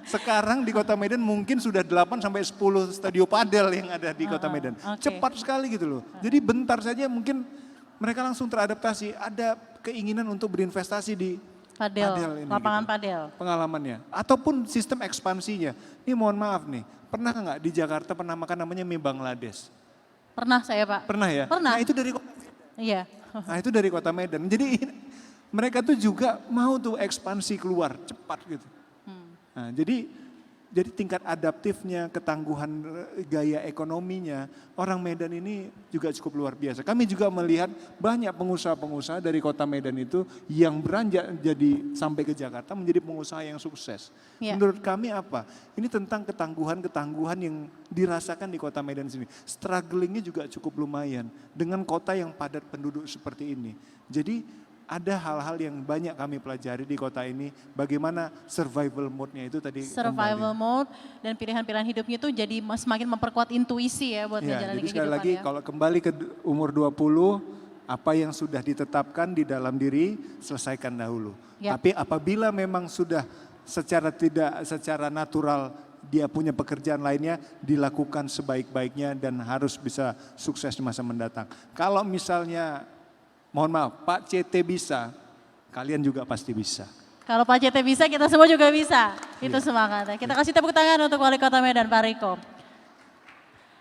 [SPEAKER 3] Sekarang di Kota Medan mungkin sudah 8 sampai 10 stadion padel yang ada di Kota Medan.
[SPEAKER 1] oke.
[SPEAKER 3] Cepat sekali gitu loh. Jadi bentar saja mungkin mereka langsung teradaptasi. Ada keinginan untuk berinvestasi di
[SPEAKER 1] Padel,
[SPEAKER 3] ini
[SPEAKER 1] lapangan
[SPEAKER 3] gitu.
[SPEAKER 1] padel.
[SPEAKER 3] Pengalamannya. Ataupun sistem ekspansinya. Ini mohon maaf nih, pernah nggak di Jakarta pernah makan namanya mie Bangladesh?
[SPEAKER 1] Pernah saya Pak.
[SPEAKER 3] Pernah ya?
[SPEAKER 1] Pernah.
[SPEAKER 3] Nah itu dari
[SPEAKER 1] Iya.
[SPEAKER 3] Nah itu dari Kota Medan. Jadi mereka tuh juga mau tuh ekspansi keluar cepat gitu. Nah, jadi tingkat adaptifnya, ketangguhan gaya ekonominya, orang Medan ini juga cukup luar biasa. Kami juga melihat banyak pengusaha-pengusaha dari Kota Medan itu yang beranjak jadi sampai ke Jakarta menjadi pengusaha yang sukses.
[SPEAKER 1] Ya.
[SPEAKER 3] Menurut kami apa? Ini tentang ketangguhan yang dirasakan di Kota Medan sini. Strugglingnya juga cukup lumayan dengan kota yang padat penduduk seperti ini. Jadi ada hal-hal yang banyak kami pelajari di kota ini, bagaimana survival mode-nya itu tadi
[SPEAKER 1] Survival
[SPEAKER 3] kembali.
[SPEAKER 1] mode dan pilihan-pilihan hidupnya itu jadi semakin memperkuat intuisi ya buat
[SPEAKER 3] Ya,
[SPEAKER 1] menjalani
[SPEAKER 3] jadi sekali
[SPEAKER 1] kehidupan
[SPEAKER 3] lagi
[SPEAKER 1] ya.
[SPEAKER 3] kalau kembali ke umur 20, apa yang sudah ditetapkan di dalam diri, selesaikan dahulu.
[SPEAKER 1] Ya.
[SPEAKER 3] Tapi apabila memang sudah secara natural dia punya pekerjaan lainnya, dilakukan sebaik-baiknya dan harus bisa sukses di masa mendatang. Kalau misalnya mohon maaf, Pak CT bisa, kalian juga pasti bisa.
[SPEAKER 1] Kalau Pak CT bisa, kita semua juga bisa. Itu
[SPEAKER 3] Iya.
[SPEAKER 1] semangatnya. Kita kasih tepuk tangan untuk Wali Kota Medan, Pak Riko.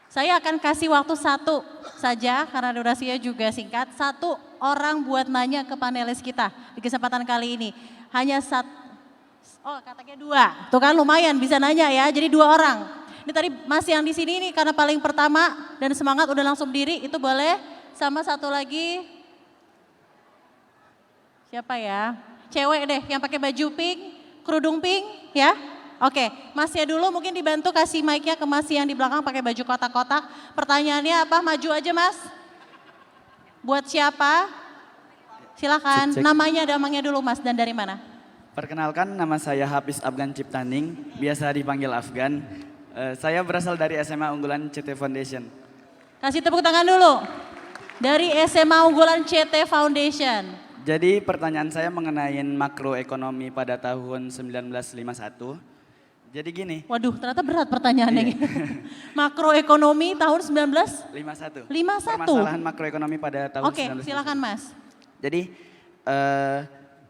[SPEAKER 1] Saya akan kasih waktu 1 saja, karena durasinya juga singkat. 1 orang buat nanya ke panelis kita di kesempatan kali ini. Hanya 1, oh katanya 2. Tuh kan lumayan bisa nanya ya, jadi 2 orang. Ini tadi masih yang di sini nih karena paling pertama dan semangat udah langsung berdiri, itu boleh. Sama 1 lagi. Siapa ya? Cewek deh yang pakai baju pink, kerudung pink ya. Oke, Masnya dulu mungkin dibantu kasih mic-nya ke Mas yang di belakang pakai baju kotak-kotak. Pertanyaannya apa? Maju aja Mas. Buat siapa? Silakan.
[SPEAKER 7] Cek, cek.
[SPEAKER 1] Namanya dulu Mas dan dari mana?
[SPEAKER 7] Perkenalkan, nama saya Hafiz Afgan Ciptaning, biasa dipanggil Afgan. Saya berasal dari SMA Unggulan CT Foundation.
[SPEAKER 1] Kasih tepuk tangan dulu. Dari SMA Unggulan CT Foundation.
[SPEAKER 7] Jadi pertanyaan saya mengenai makroekonomi pada tahun 1951. Jadi gini.
[SPEAKER 1] Waduh, ternyata berat pertanyaannya. Makroekonomi tahun
[SPEAKER 7] 51.
[SPEAKER 1] 1951.
[SPEAKER 7] Permasalahan makroekonomi pada tahun
[SPEAKER 1] Oke,
[SPEAKER 7] 1951.
[SPEAKER 1] silakan Mas.
[SPEAKER 7] Jadi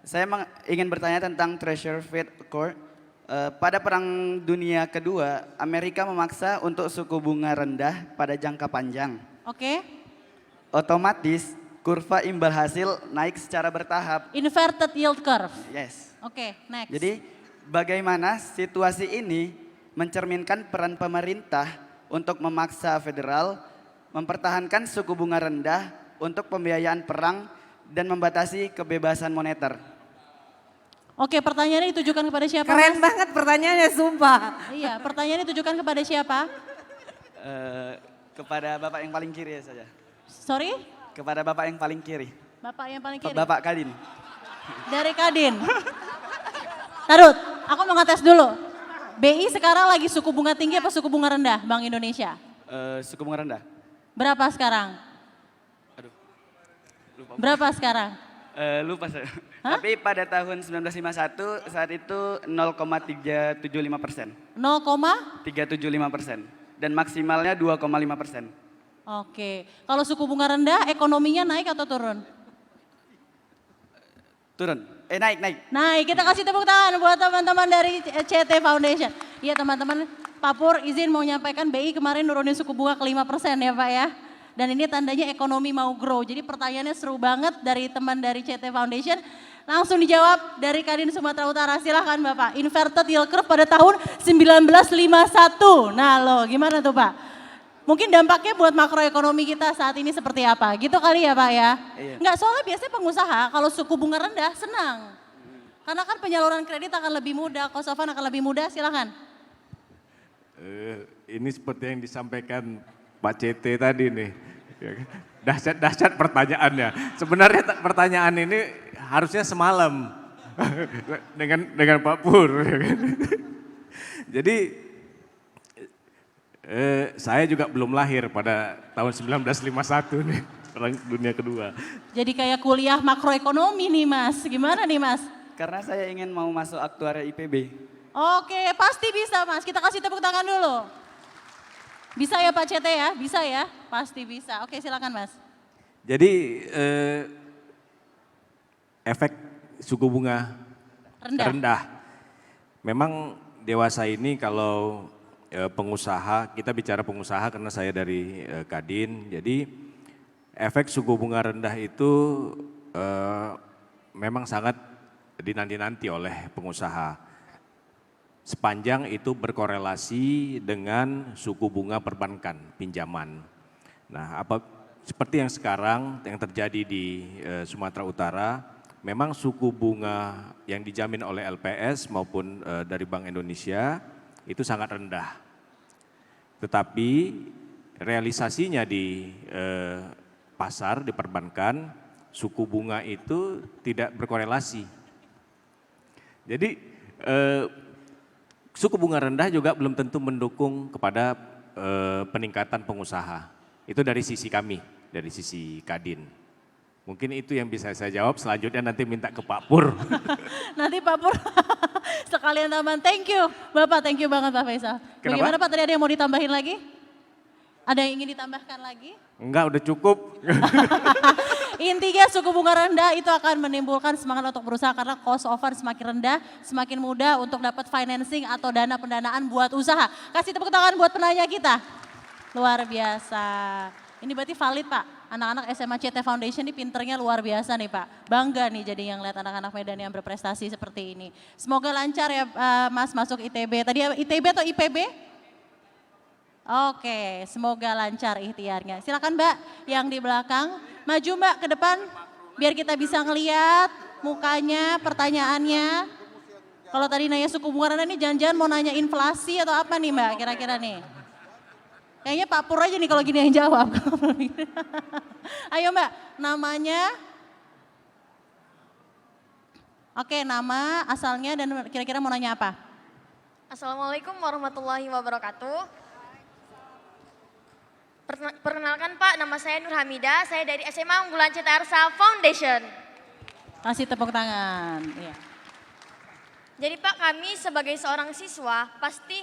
[SPEAKER 7] saya ingin bertanya tentang Treasure Fate Accord. Pada Perang Dunia Kedua, Amerika memaksa untuk suku bunga rendah pada jangka panjang.
[SPEAKER 1] Oke.
[SPEAKER 7] Otomatis kurva imbal hasil naik secara bertahap.
[SPEAKER 1] Inverted yield curve.
[SPEAKER 7] Yes.
[SPEAKER 1] Oke, next.
[SPEAKER 7] Jadi bagaimana situasi ini mencerminkan peran pemerintah untuk memaksa federal mempertahankan suku bunga rendah untuk pembiayaan perang dan membatasi kebebasan moneter.
[SPEAKER 1] Oke, pertanyaannya ditujukan kepada siapa?
[SPEAKER 5] Keren
[SPEAKER 1] Mas?
[SPEAKER 5] banget pertanyaannya, sumpah.
[SPEAKER 1] Iya, pertanyaannya ditujukan kepada siapa?
[SPEAKER 7] Kepada Bapak yang paling kiri saja.
[SPEAKER 1] Sorry?
[SPEAKER 7] Kepada Bapak yang paling kiri.
[SPEAKER 1] Bapak yang paling kiri.
[SPEAKER 7] Bapak Kadin.
[SPEAKER 1] Dari Kadin. Tarut, aku mau ngetes dulu. BI sekarang lagi suku bunga tinggi apa suku bunga rendah Bank Indonesia?
[SPEAKER 7] Suku bunga rendah.
[SPEAKER 1] Berapa sekarang?
[SPEAKER 7] Aduh. Lupa.
[SPEAKER 1] Berapa sekarang?
[SPEAKER 7] Lupa saya.
[SPEAKER 1] Hah?
[SPEAKER 7] Tapi pada tahun 1951 saat itu 0,375%.
[SPEAKER 1] 0,?
[SPEAKER 7] 375%. Dan maksimalnya 2,5%.
[SPEAKER 1] Oke, kalau suku bunga rendah ekonominya naik atau turun?
[SPEAKER 7] Turun. Naik.
[SPEAKER 1] Naik, kita kasih tepuk tangan buat teman-teman dari CT Foundation. Iya teman-teman, Pak Pur izin mau nyampaikan BI kemarin nurunin suku bunga ke 5% ya Pak ya. Dan ini tandanya ekonomi mau grow. Jadi pertanyaannya seru banget dari teman dari CT Foundation. Langsung dijawab dari Kadin Sumatera Utara. Silahkan Bapak, inverted yield curve pada tahun 1951. Nah loh, gimana tuh Pak? Mungkin dampaknya buat makroekonomi kita saat ini seperti apa? Gitu kali ya Pak ya?
[SPEAKER 7] Iya.
[SPEAKER 1] Enggak, soalnya biasanya pengusaha kalau suku bunga rendah senang. Karena kan penyaluran kredit akan lebih mudah, cost of fund akan lebih mudah, silakan.
[SPEAKER 6] Ini seperti yang disampaikan Pak CT tadi nih. Dahsyat-dahsyat pertanyaannya. Sebenarnya pertanyaan ini harusnya semalam dengan Pak Pur. Jadi saya juga belum lahir pada tahun 1951 nih, Perang Dunia Kedua.
[SPEAKER 1] Jadi kayak kuliah makroekonomi nih Mas, gimana nih Mas?
[SPEAKER 7] Karena saya ingin mau masuk aktuaria IPB.
[SPEAKER 1] Oke, pasti bisa Mas, kita kasih tepuk tangan dulu. Bisa ya Pak CT ya, bisa ya, pasti bisa. Oke silakan Mas.
[SPEAKER 6] Jadi efek suku bunga rendah. Memang dewasa ini kalau pengusaha, kita bicara pengusaha karena saya dari Kadin, jadi efek suku bunga rendah itu memang sangat dinanti-nanti oleh pengusaha. Sepanjang itu berkorelasi dengan suku bunga perbankan, pinjaman. Nah, seperti yang sekarang yang terjadi di Sumatera Utara, memang suku bunga yang dijamin oleh LPS maupun dari Bank Indonesia itu sangat rendah. Tetapi realisasinya di pasar, di perbankan, suku bunga itu tidak berkorelasi. Jadi suku bunga rendah juga belum tentu mendukung kepada peningkatan pengusaha. Itu dari sisi kami, dari sisi Kadin. Mungkin itu yang bisa saya jawab, selanjutnya nanti minta ke Pak Pur.
[SPEAKER 1] Nanti Pak Pur sekalian tambahan, thank you Bapak, thank you banget Pak Faisal.
[SPEAKER 6] Kenapa?
[SPEAKER 1] Bagaimana Pak, tadi ada yang mau ditambahin lagi? Ada yang ingin ditambahkan lagi?
[SPEAKER 6] Enggak, udah cukup.
[SPEAKER 1] Intinya suku bunga rendah itu akan menimbulkan semangat untuk berusaha karena cost of fund semakin rendah, semakin mudah untuk dapat financing atau dana pendanaan buat usaha. Kasih tepuk tangan buat penanya kita. Luar biasa. Ini berarti valid Pak, anak-anak SMA CT Foundation ini pinternya luar biasa nih Pak. Bangga nih jadi yang lihat anak-anak Medan yang berprestasi seperti ini. Semoga lancar ya Mas masuk ITB. Tadi ITB atau IPB? Oke, semoga lancar ikhtiarnya. Silakan Mbak yang di belakang, maju Mbak ke depan biar kita bisa ngeliat mukanya, pertanyaannya. Kalau tadi nanya suku bunga rendah nih jangan-jangan mau nanya inflasi atau apa nih Mbak kira-kira nih. Kayaknya Pak Pur aja nih kalau gini yang jawab. Ayo Mbak, namanya. Oke, nama, asalnya dan kira-kira mau nanya apa?
[SPEAKER 8] Assalamualaikum warahmatullahi wabarakatuh. Perkenalkan Pak, nama saya Nur Hamida, saya dari SMA Unggulan Cetaarsa Foundation.
[SPEAKER 1] Kasih tepuk tangan. Iya.
[SPEAKER 8] Jadi Pak, kami sebagai seorang siswa pasti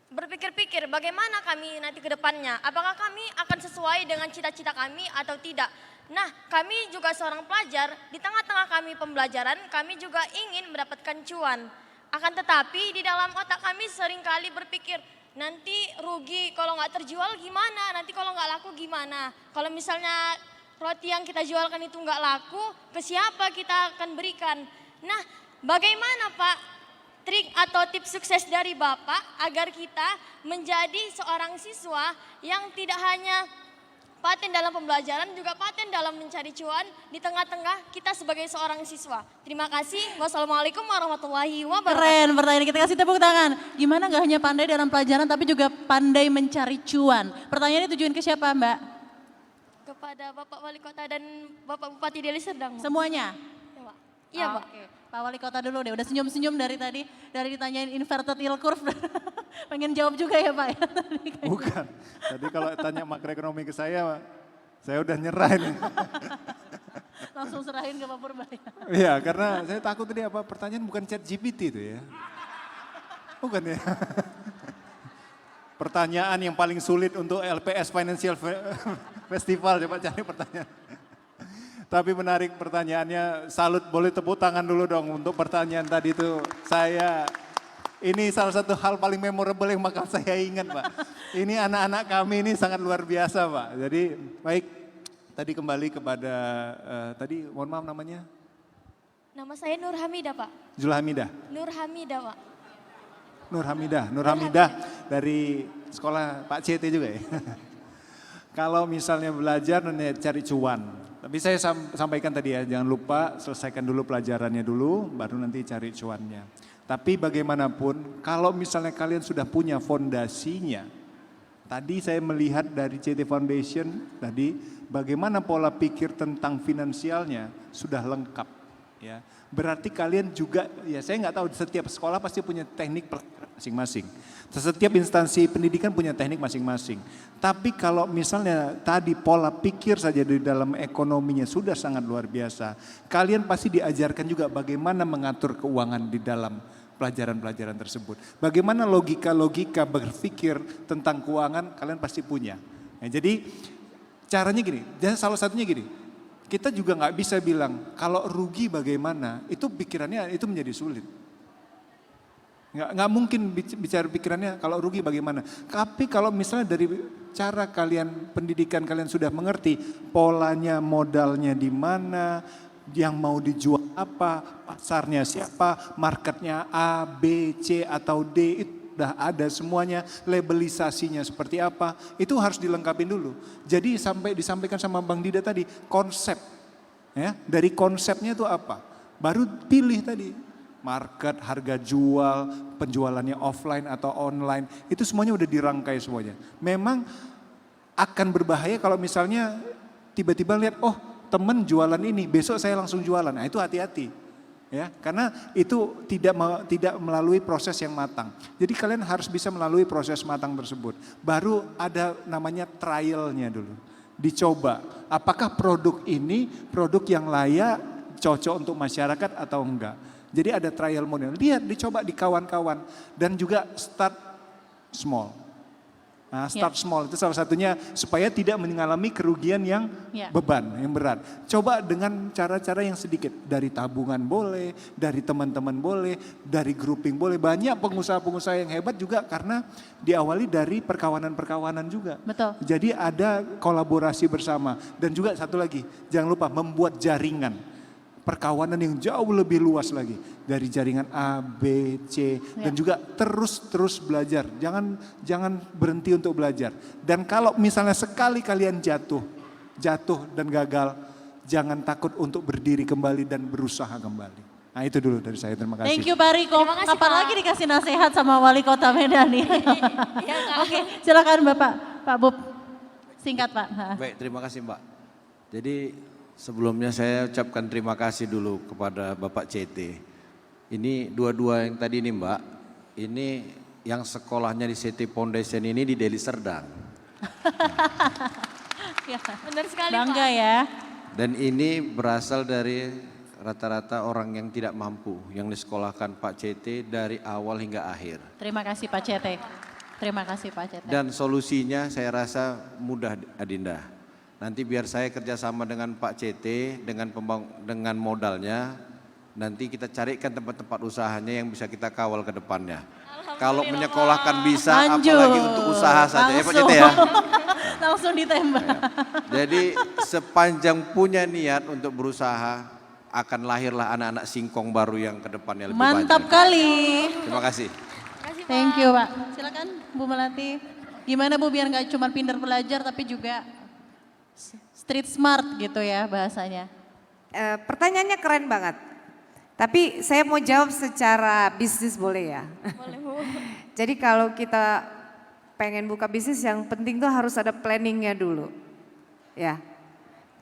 [SPEAKER 8] berpikir-pikir bagaimana kami nanti ke depannya. Apakah kami akan sesuai dengan cita-cita kami atau tidak. Nah, kami juga seorang pelajar, di tengah-tengah kami pembelajaran, kami juga ingin mendapatkan cuan. Akan tetapi di dalam otak kami seringkali berpikir, nanti rugi kalau nggak terjual gimana, nanti kalau nggak laku gimana. Kalau misalnya roti yang kita jualkan itu nggak laku, ke siapa kita akan berikan. Nah, bagaimana Pak trik atau tips sukses dari Bapak agar kita menjadi seorang siswa yang tidak hanya paten dalam pembelajaran, juga paten dalam mencari cuan di tengah-tengah kita sebagai seorang siswa. Terima kasih. Wassalamualaikum warahmatullahi wabarakatuh.
[SPEAKER 1] Keren pertanyaan, kita kasih tepuk tangan. Gimana gak hanya pandai dalam pelajaran tapi juga pandai mencari cuan. Pertanyaannya tujuan ke siapa Mbak?
[SPEAKER 8] Kepada Bapak Wali Kota dan Bapak Bupati Deli Serdang.
[SPEAKER 1] Semuanya?
[SPEAKER 8] Ya, Pak. Iya Pak.
[SPEAKER 1] Oke. Pak Wali Kota dulu deh, udah senyum-senyum dari tadi. Dari ditanyain inverted yield curve. Pengen jawab juga ya Pak?
[SPEAKER 3] Bukan, tadi kalau tanya makroekonomi ke saya udah nyerah ini.
[SPEAKER 1] Langsung serahin ke Pak Purba ya?
[SPEAKER 3] Iya, karena saya takut tadi apa pertanyaan bukan chat GPT itu ya. Bukan ya. Pertanyaan yang paling sulit untuk LPS Financial Festival, coba cari pertanyaan. Tapi menarik pertanyaannya, salut, boleh tepuk tangan dulu dong untuk pertanyaan tadi itu. Ini salah satu hal paling memorable yang bakal saya ingat Pak. Ini anak-anak kami ini sangat luar biasa Pak. Jadi baik, tadi kembali kepada, tadi mohon maaf namanya?
[SPEAKER 8] Nama saya Nur Hamidah Pak.
[SPEAKER 3] Zulhamidah.
[SPEAKER 8] Nur Hamidah Pak.
[SPEAKER 3] Nur Hamidah dari sekolah Pak CT juga ya. Kalau misalnya belajar cari cuan. Tapi saya sampaikan tadi ya, jangan lupa selesaikan dulu pelajarannya dulu, baru nanti cari cuannya. Tapi bagaimanapun kalau misalnya kalian sudah punya fondasinya, tadi saya melihat dari CT Foundation tadi bagaimana pola pikir tentang finansialnya sudah lengkap. Ya, berarti kalian juga, ya saya nggak tahu, setiap sekolah pasti punya teknik masing-masing. Setiap instansi pendidikan punya teknik masing-masing. Tapi kalau misalnya tadi pola pikir saja di dalam ekonominya sudah sangat luar biasa, kalian pasti diajarkan juga bagaimana mengatur keuangan di dalam pelajaran-pelajaran tersebut. Bagaimana logika-logika berpikir tentang keuangan kalian pasti punya. Nah, jadi caranya gini, dan salah satunya gini, kita juga nggak bisa bilang kalau rugi bagaimana, itu pikirannya itu menjadi sulit. Nggak mungkin bicara pikirannya kalau rugi bagaimana. Tapi kalau misalnya dari cara kalian, pendidikan kalian sudah mengerti polanya, modalnya di mana, yang mau dijual apa, pasarnya siapa, marketnya A, B, C atau D, itu udah ada semuanya, labelisasinya seperti apa, itu harus dilengkapi dulu. Jadi sampai disampaikan sama Bang Dida tadi, konsep, ya dari konsepnya itu apa, baru pilih tadi, market, harga jual, penjualannya offline atau online, itu semuanya udah dirangkai semuanya. Memang akan berbahaya kalau misalnya tiba-tiba lihat, oh temen jualan ini, besok saya langsung jualan. Nah itu hati-hati. Ya, karena itu tidak melalui proses yang matang. Jadi kalian harus bisa melalui proses matang tersebut. Baru ada namanya trialnya dulu. Dicoba, apakah produk ini produk yang layak, cocok untuk masyarakat atau enggak. Jadi ada trial model. Lihat, dicoba di kawan-kawan. Dan juga start small. Nah, start small itu salah satunya supaya tidak mengalami kerugian yang beban, yang berat. Coba dengan cara-cara yang sedikit. Dari tabungan boleh, dari teman-teman boleh, dari grouping boleh. Banyak pengusaha-pengusaha yang hebat juga karena diawali dari perkawanan-perkawanan juga.
[SPEAKER 1] Betul.
[SPEAKER 3] Jadi ada kolaborasi bersama. Dan juga satu lagi, jangan lupa membuat jaringan. Perkawanan yang jauh lebih luas lagi. Dari jaringan A, B, C. Dan juga terus belajar. Jangan berhenti untuk belajar. Dan kalau misalnya sekali kalian jatuh dan gagal, jangan takut untuk berdiri kembali dan berusaha kembali. Nah itu dulu dari saya, terima kasih.
[SPEAKER 1] Thank you Pak Riko.
[SPEAKER 8] Terima kasih,
[SPEAKER 1] Kapan
[SPEAKER 8] Pak.
[SPEAKER 1] lagi dikasih nasihat sama Wali Kota Medan nih? Oke, silakan Bapak, Pak Bob. Singkat Pak.
[SPEAKER 4] Baik, terima kasih Mbak. Jadi sebelumnya saya ucapkan terima kasih dulu kepada Bapak CT. Ini dua-dua yang tadi ini Mbak, ini yang sekolahnya di CT Foundation ini di Deli Serdang.
[SPEAKER 8] Benar sekali
[SPEAKER 1] Bangga
[SPEAKER 8] Pak.
[SPEAKER 1] ya.
[SPEAKER 4] Dan ini berasal dari rata-rata orang yang tidak mampu, yang disekolahkan Pak CT dari awal hingga akhir.
[SPEAKER 1] Terima kasih Pak CT. Terima kasih Pak CT.
[SPEAKER 4] Dan solusinya saya rasa mudah Adinda. Nanti biar saya kerjasama dengan Pak CT, dengan modalnya, nanti kita carikan tempat-tempat usahanya yang bisa kita kawal ke depannya. Kalau menyekolahkan bisa,
[SPEAKER 1] Lanjut.
[SPEAKER 4] apalagi untuk usaha saja ya Pak CT ya.
[SPEAKER 1] Langsung ditembak.
[SPEAKER 4] Jadi sepanjang punya niat untuk berusaha, akan lahirlah anak-anak singkong baru yang ke depannya lebih
[SPEAKER 1] Mantap
[SPEAKER 4] banyak.
[SPEAKER 1] kali.
[SPEAKER 4] Terima kasih.
[SPEAKER 1] Thank you Pak. Silakan Bu Melati. Gimana Bu biar nggak cuma pintar belajar tapi juga street smart gitu ya bahasanya.
[SPEAKER 5] Pertanyaannya keren banget. Tapi saya mau jawab secara bisnis boleh ya?
[SPEAKER 8] Boleh Bu.
[SPEAKER 5] Jadi kalau kita pengen buka bisnis yang penting tuh harus ada planningnya dulu. Ya.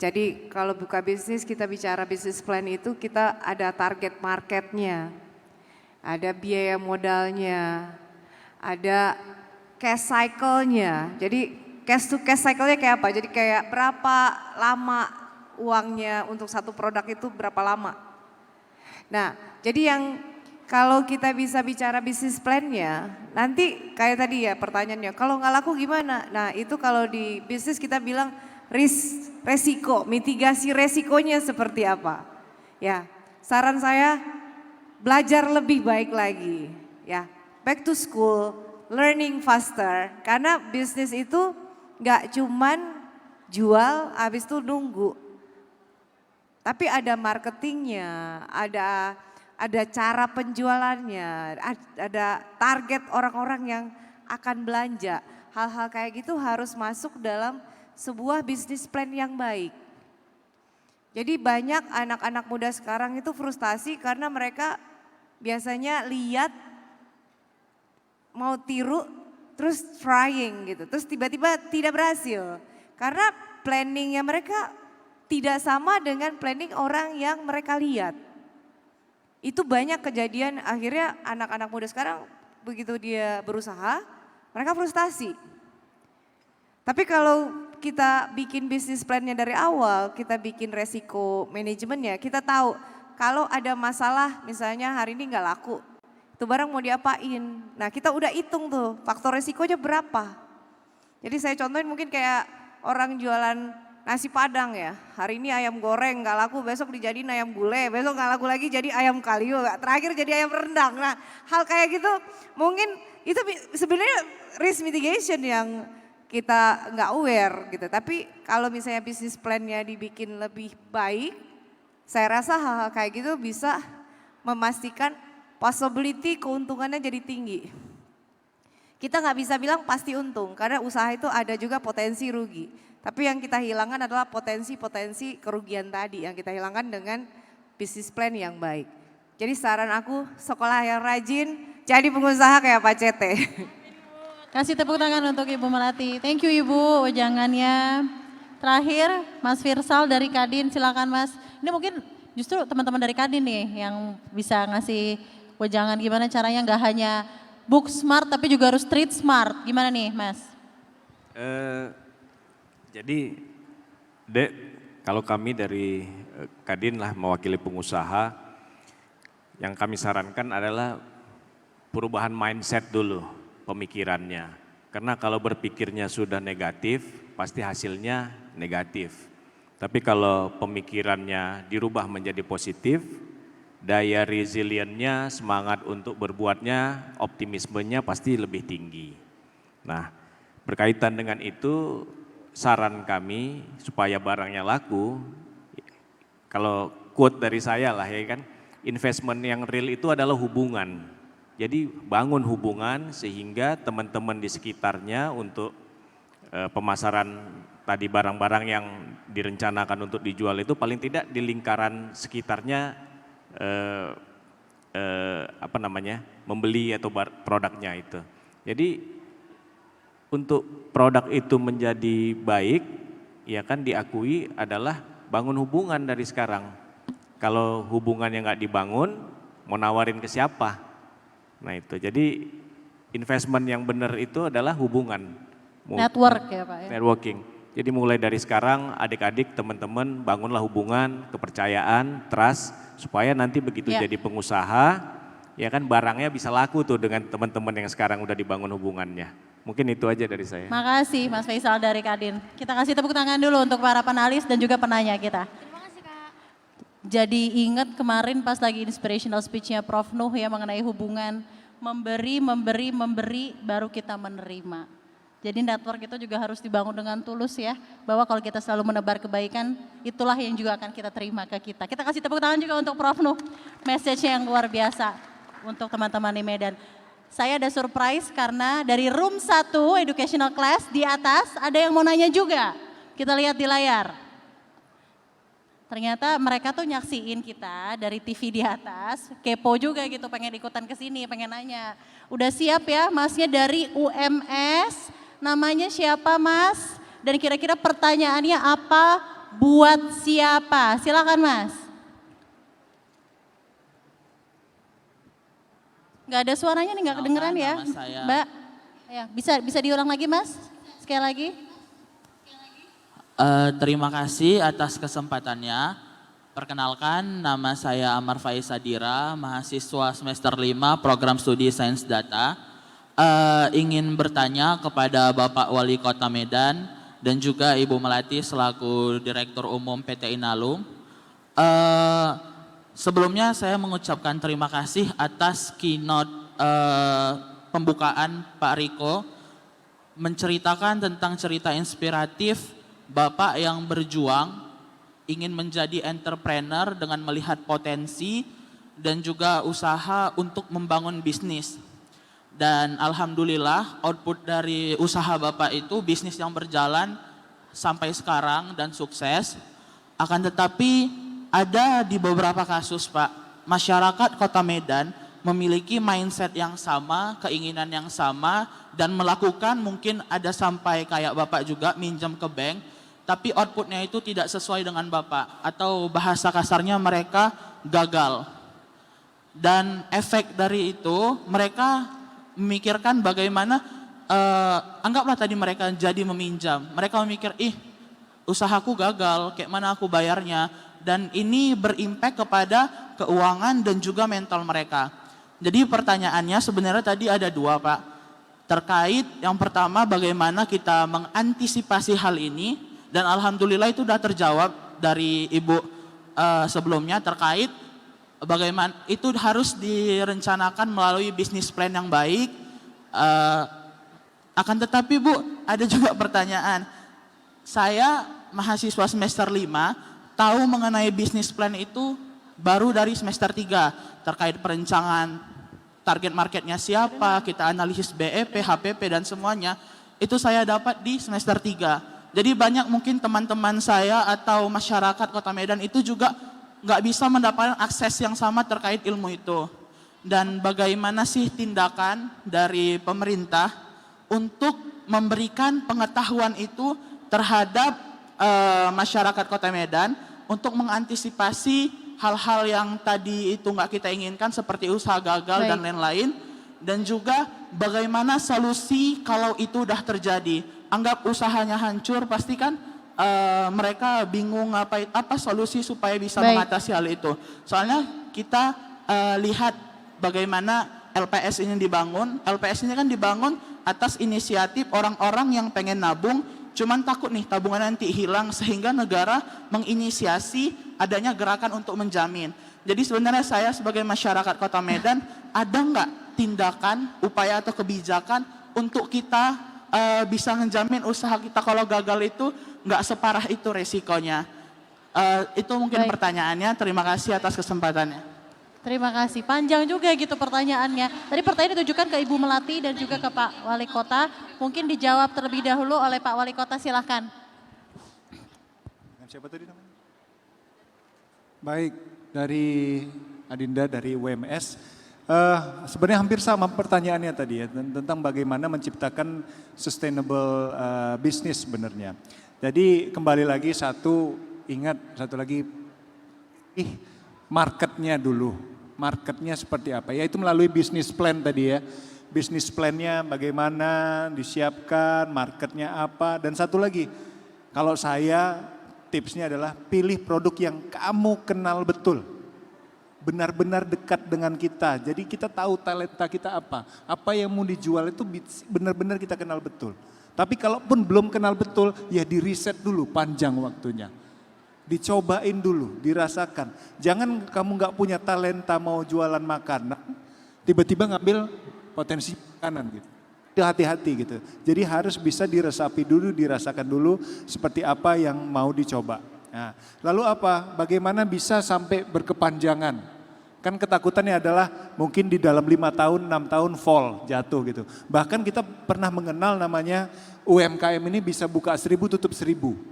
[SPEAKER 5] Jadi kalau buka bisnis kita bicara bisnis plan itu kita ada target marketnya. Ada biaya modalnya. Ada cash cycle-nya. Jadi cash to cash cycle-nya kayak apa? Jadi kayak berapa lama uangnya untuk satu produk itu berapa lama? Nah, jadi yang kalau kita bisa bicara bisnis plan-nya, nanti kayak tadi ya pertanyaannya, kalau nggak laku gimana? Nah itu kalau di bisnis kita bilang resiko, mitigasi resikonya seperti apa? Ya, saran saya belajar lebih baik lagi, ya, back to school, learning faster, karena bisnis itu nggak cuman jual, habis itu nunggu. Tapi ada marketingnya, ada cara penjualannya, ada target orang-orang yang akan belanja. Hal-hal kayak gitu harus masuk dalam sebuah bisnis plan yang baik. Jadi banyak anak-anak muda sekarang itu frustasi karena mereka biasanya lihat mau tiru terus trying gitu, terus tiba-tiba tidak berhasil. Karena planningnya mereka tidak sama dengan planning orang yang mereka lihat. Itu banyak kejadian akhirnya anak-anak muda sekarang begitu dia berusaha, mereka frustasi. Tapi kalau kita bikin bisnis plannya dari awal, kita bikin resiko manajemennya, kita tahu kalau ada masalah misalnya hari ini nggak laku, itu barang mau diapain. Nah kita udah hitung tuh faktor resikonya berapa. Jadi saya contohin mungkin kayak orang jualan nasi padang ya. Hari ini ayam goreng nggak laku, besok dijadiin ayam gulai, besok nggak laku lagi jadi ayam kalio, terakhir jadi ayam rendang. Nah hal kayak gitu mungkin itu sebenarnya risk mitigation yang kita nggak aware gitu. Tapi kalau misalnya bisnis plannya dibikin lebih baik, saya rasa hal-hal kayak gitu bisa memastikan possibility keuntungannya jadi tinggi. Kita nggak bisa bilang pasti untung karena usaha itu ada juga potensi rugi. Tapi yang kita hilangkan adalah potensi-potensi kerugian tadi yang kita hilangkan dengan bisnis plan yang baik. Jadi saran aku sekolah yang rajin jadi pengusaha kayak Pak Cete.
[SPEAKER 1] Kasih tepuk tangan untuk Ibu Melati. Thank you Ibu wejangannya. Terakhir Mas Firsal dari Kadin, silakan Mas. Ini mungkin justru teman-teman dari Kadin nih yang bisa ngasih wejangan gimana caranya nggak hanya book smart tapi juga harus street smart. Gimana nih Mas?
[SPEAKER 6] Jadi Dek, kalau kami dari Kadin lah mewakili pengusaha, yang kami sarankan adalah perubahan mindset dulu pemikirannya. Karena kalau berpikirnya sudah negatif, pasti hasilnya negatif. Tapi kalau pemikirannya dirubah menjadi positif, daya resiliennya, semangat untuk berbuatnya, optimismenya pasti lebih tinggi. Nah, berkaitan dengan itu, saran kami supaya barangnya laku, kalau quote dari saya lah ya kan, investment yang real itu adalah hubungan. Jadi bangun hubungan sehingga teman-teman di sekitarnya untuk pemasaran tadi barang-barang yang direncanakan untuk dijual itu paling tidak di lingkaran sekitarnya membeli atau produknya itu. Jadi untuk produk itu menjadi baik, ya kan diakui adalah bangun hubungan dari sekarang. Kalau hubungannya nggak dibangun, mau nawarin ke siapa? Nah itu, jadi investment yang benar itu adalah hubungan.
[SPEAKER 1] Network ya Pak ya?
[SPEAKER 6] Networking. Jadi mulai dari sekarang adik-adik, teman-teman bangunlah hubungan, kepercayaan, trust, supaya nanti begitu jadi pengusaha, ya kan barangnya bisa laku tuh dengan teman-teman yang sekarang udah dibangun hubungannya. Mungkin itu aja dari saya.
[SPEAKER 1] Makasih Mas Faisal dari Kadin. Kita kasih tepuk tangan dulu untuk para panelis dan juga penanya kita.
[SPEAKER 8] Terima kasih Kak.
[SPEAKER 1] Jadi ingat kemarin pas lagi inspirational speech-nya Prof. Nuh ya mengenai hubungan memberi, baru kita menerima. Jadi network itu juga harus dibangun dengan tulus ya. Bahwa kalau kita selalu menebar kebaikan, itulah yang juga akan kita terima ke kita. Kita kasih tepuk tangan juga untuk Prof. Nuh. Message yang luar biasa untuk teman-teman di Medan. Saya ada surprise karena dari room 1 educational class di atas ada yang mau nanya juga. Kita lihat di layar. Ternyata mereka tuh nyaksiin kita dari TV di atas, kepo juga gitu, pengen ikutan ke sini, pengen nanya. Udah siap ya Masnya dari UMS, namanya siapa Mas? Dan kira-kira pertanyaannya apa buat siapa? Silakan Mas. Gak ada suaranya nih, gak kedengeran ya Mbak. Ya, bisa diulang lagi Mas, sekali lagi.
[SPEAKER 9] Terima kasih atas kesempatannya. Perkenalkan, nama saya Amar Faiz Sadira, mahasiswa semester 5 program studi Sains Data. Ingin bertanya kepada Bapak Wali Kota Medan dan juga Ibu Melati selaku Direktur Umum PT Inalum. Sebelumnya saya mengucapkan terima kasih atas keynote pembukaan Pak Riko menceritakan tentang cerita inspiratif Bapak yang berjuang ingin menjadi entrepreneur dengan melihat potensi dan juga usaha untuk membangun bisnis. Dan alhamdulillah output dari usaha Bapak itu bisnis yang berjalan sampai sekarang dan sukses. Akan tetapi ada di beberapa kasus Pak, masyarakat Kota Medan memiliki mindset yang sama, keinginan yang sama, dan melakukan mungkin ada sampai kayak Bapak juga minjam ke bank, tapi outputnya itu tidak sesuai dengan Bapak, atau bahasa kasarnya mereka gagal. Dan efek dari itu mereka memikirkan bagaimana, anggaplah tadi mereka jadi meminjam, mereka memikir, usahaku gagal, kayak mana aku bayarnya, dan ini berimpact kepada keuangan dan juga mental mereka. Jadi pertanyaannya sebenarnya tadi ada dua, Pak. Terkait yang pertama bagaimana kita mengantisipasi hal ini, dan alhamdulillah itu sudah terjawab dari Ibu sebelumnya terkait bagaimana itu harus direncanakan melalui bisnis plan yang baik. Akan tetapi Bu, ada juga pertanyaan. Saya mahasiswa semester 5, tahu mengenai bisnis plan itu baru dari semester 3, terkait perencanaan target marketnya siapa, kita analisis BEP, HPP dan semuanya, itu saya dapat di semester 3. Jadi banyak mungkin teman-teman saya atau masyarakat Kota Medan itu juga nggak bisa mendapatkan akses yang sama terkait ilmu itu. Dan bagaimana sih tindakan dari pemerintah untuk memberikan pengetahuan itu terhadap masyarakat Kota Medan untuk mengantisipasi hal-hal yang tadi itu nggak kita inginkan seperti usaha gagal dan lain-lain, dan juga bagaimana solusi kalau itu udah terjadi. Anggap usahanya hancur, pasti kan mereka bingung apa solusi supaya bisa mengatasi hal itu. Soalnya kita lihat bagaimana LPS ini dibangun. LPS ini kan dibangun atas inisiatif orang-orang yang pengen nabung, cuman takut nih tabungan nanti hilang, sehingga negara menginisiasi adanya gerakan untuk menjamin. Jadi sebenarnya saya sebagai masyarakat Kota Medan, ada nggak tindakan, upaya atau kebijakan untuk kita bisa menjamin usaha kita kalau gagal itu nggak separah itu resikonya. Itu mungkin pertanyaannya. Terima kasih atas kesempatannya.
[SPEAKER 1] Terima kasih, panjang juga gitu pertanyaannya. Tadi pertanyaan ditujukan ke Ibu Melati dan juga ke Pak Wali Kota. Mungkin dijawab terlebih dahulu oleh Pak Wali Kota, silakan.
[SPEAKER 3] Siapa tadi namanya? Baik, dari Adinda dari WMS. Sebenarnya hampir sama pertanyaannya tadi ya, tentang bagaimana menciptakan sustainable business sebenarnya. Jadi kembali lagi ingat satu lagi, marketnya dulu. Marketnya seperti apa? Yaitu melalui bisnis plan tadi ya. Bisnis plannya bagaimana disiapkan, marketnya apa. Dan satu lagi, kalau saya tipsnya adalah pilih produk yang kamu kenal betul. Benar-benar dekat dengan kita. Jadi kita tahu talenta kita apa. Apa yang mau dijual itu benar-benar kita kenal betul. Tapi kalaupun belum kenal betul, ya di riset dulu panjang waktunya. Dicobain dulu, dirasakan. Jangan kamu nggak punya talenta mau jualan makanan, tiba-tiba ngambil potensi makanan gitu. Hati-hati gitu. Jadi harus bisa diresapi dulu, dirasakan dulu seperti apa yang mau dicoba. Nah, lalu apa? Bagaimana bisa sampai berkepanjangan? Kan ketakutannya adalah mungkin di dalam 5 tahun, 6 tahun fall, jatuh gitu. Bahkan kita pernah mengenal namanya UMKM ini bisa buka 1000 tutup 1000.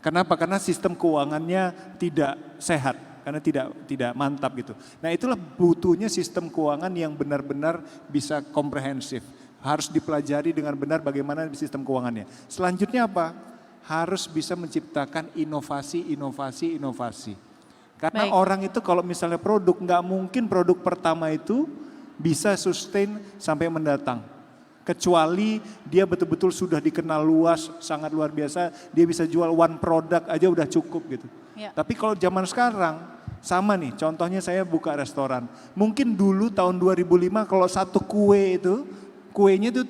[SPEAKER 3] Kenapa? Karena sistem keuangannya tidak sehat, karena tidak mantap gitu. Nah itulah butuhnya sistem keuangan yang benar-benar bisa komprehensif. Harus dipelajari dengan benar bagaimana sistem keuangannya. Selanjutnya apa? Harus bisa menciptakan inovasi. Karena orang itu kalau misalnya produk, nggak mungkin produk pertama itu bisa sustain sampai mendatang. Kecuali dia betul-betul sudah dikenal luas, sangat luar biasa, dia bisa jual one product aja udah cukup gitu. Ya. Tapi kalau zaman sekarang, sama nih, contohnya saya buka restoran. Mungkin dulu tahun 2005 kalau satu kue itu, kuenya itu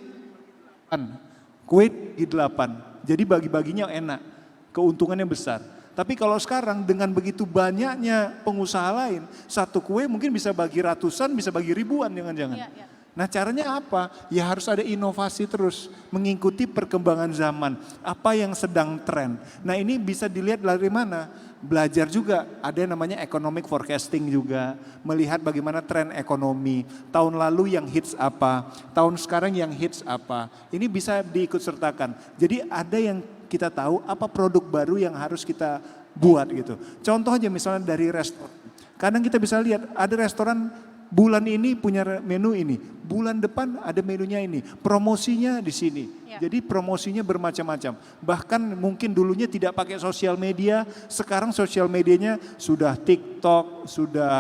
[SPEAKER 3] kue di 8. Jadi bagi-baginya enak, keuntungannya besar. Tapi kalau sekarang dengan begitu banyaknya pengusaha lain, satu kue mungkin bisa bagi ratusan, bisa bagi ribuan jangan-jangan. Ya, ya. Nah caranya apa? Ya harus ada inovasi terus, mengikuti perkembangan zaman, apa yang sedang tren. Nah ini bisa dilihat dari mana? Belajar juga, ada yang namanya economic forecasting juga, melihat bagaimana tren ekonomi, tahun lalu yang hits apa, tahun sekarang yang hits apa. Ini bisa diikut sertakan. Jadi ada yang kita tahu apa produk baru yang harus kita buat gitu. Contoh aja misalnya dari restoran. Kadang kita bisa lihat ada restoran bulan ini punya menu ini, bulan depan ada menunya ini, promosinya di sini.
[SPEAKER 1] Ya.
[SPEAKER 3] Jadi promosinya bermacam-macam. Bahkan mungkin dulunya tidak pakai sosial media, sekarang sosial medianya sudah TikTok, sudah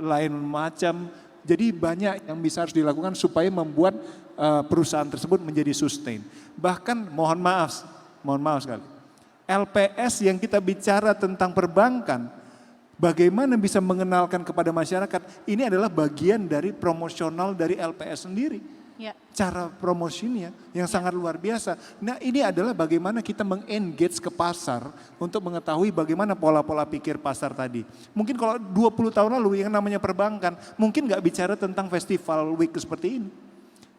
[SPEAKER 3] lain macam. Jadi banyak yang bisa harus dilakukan supaya membuat perusahaan tersebut menjadi sustain. Bahkan mohon maaf sekali, LPS yang kita bicara tentang perbankan, bagaimana bisa mengenalkan kepada masyarakat, ini adalah bagian dari promosional dari LPS sendiri.
[SPEAKER 1] Ya.
[SPEAKER 3] Cara promosinya yang sangat luar biasa. Nah ini adalah bagaimana kita meng-engage ke pasar untuk mengetahui bagaimana pola-pola pikir pasar tadi. Mungkin kalau 20 tahun lalu yang namanya perbankan, mungkin nggak bicara tentang festival week seperti ini.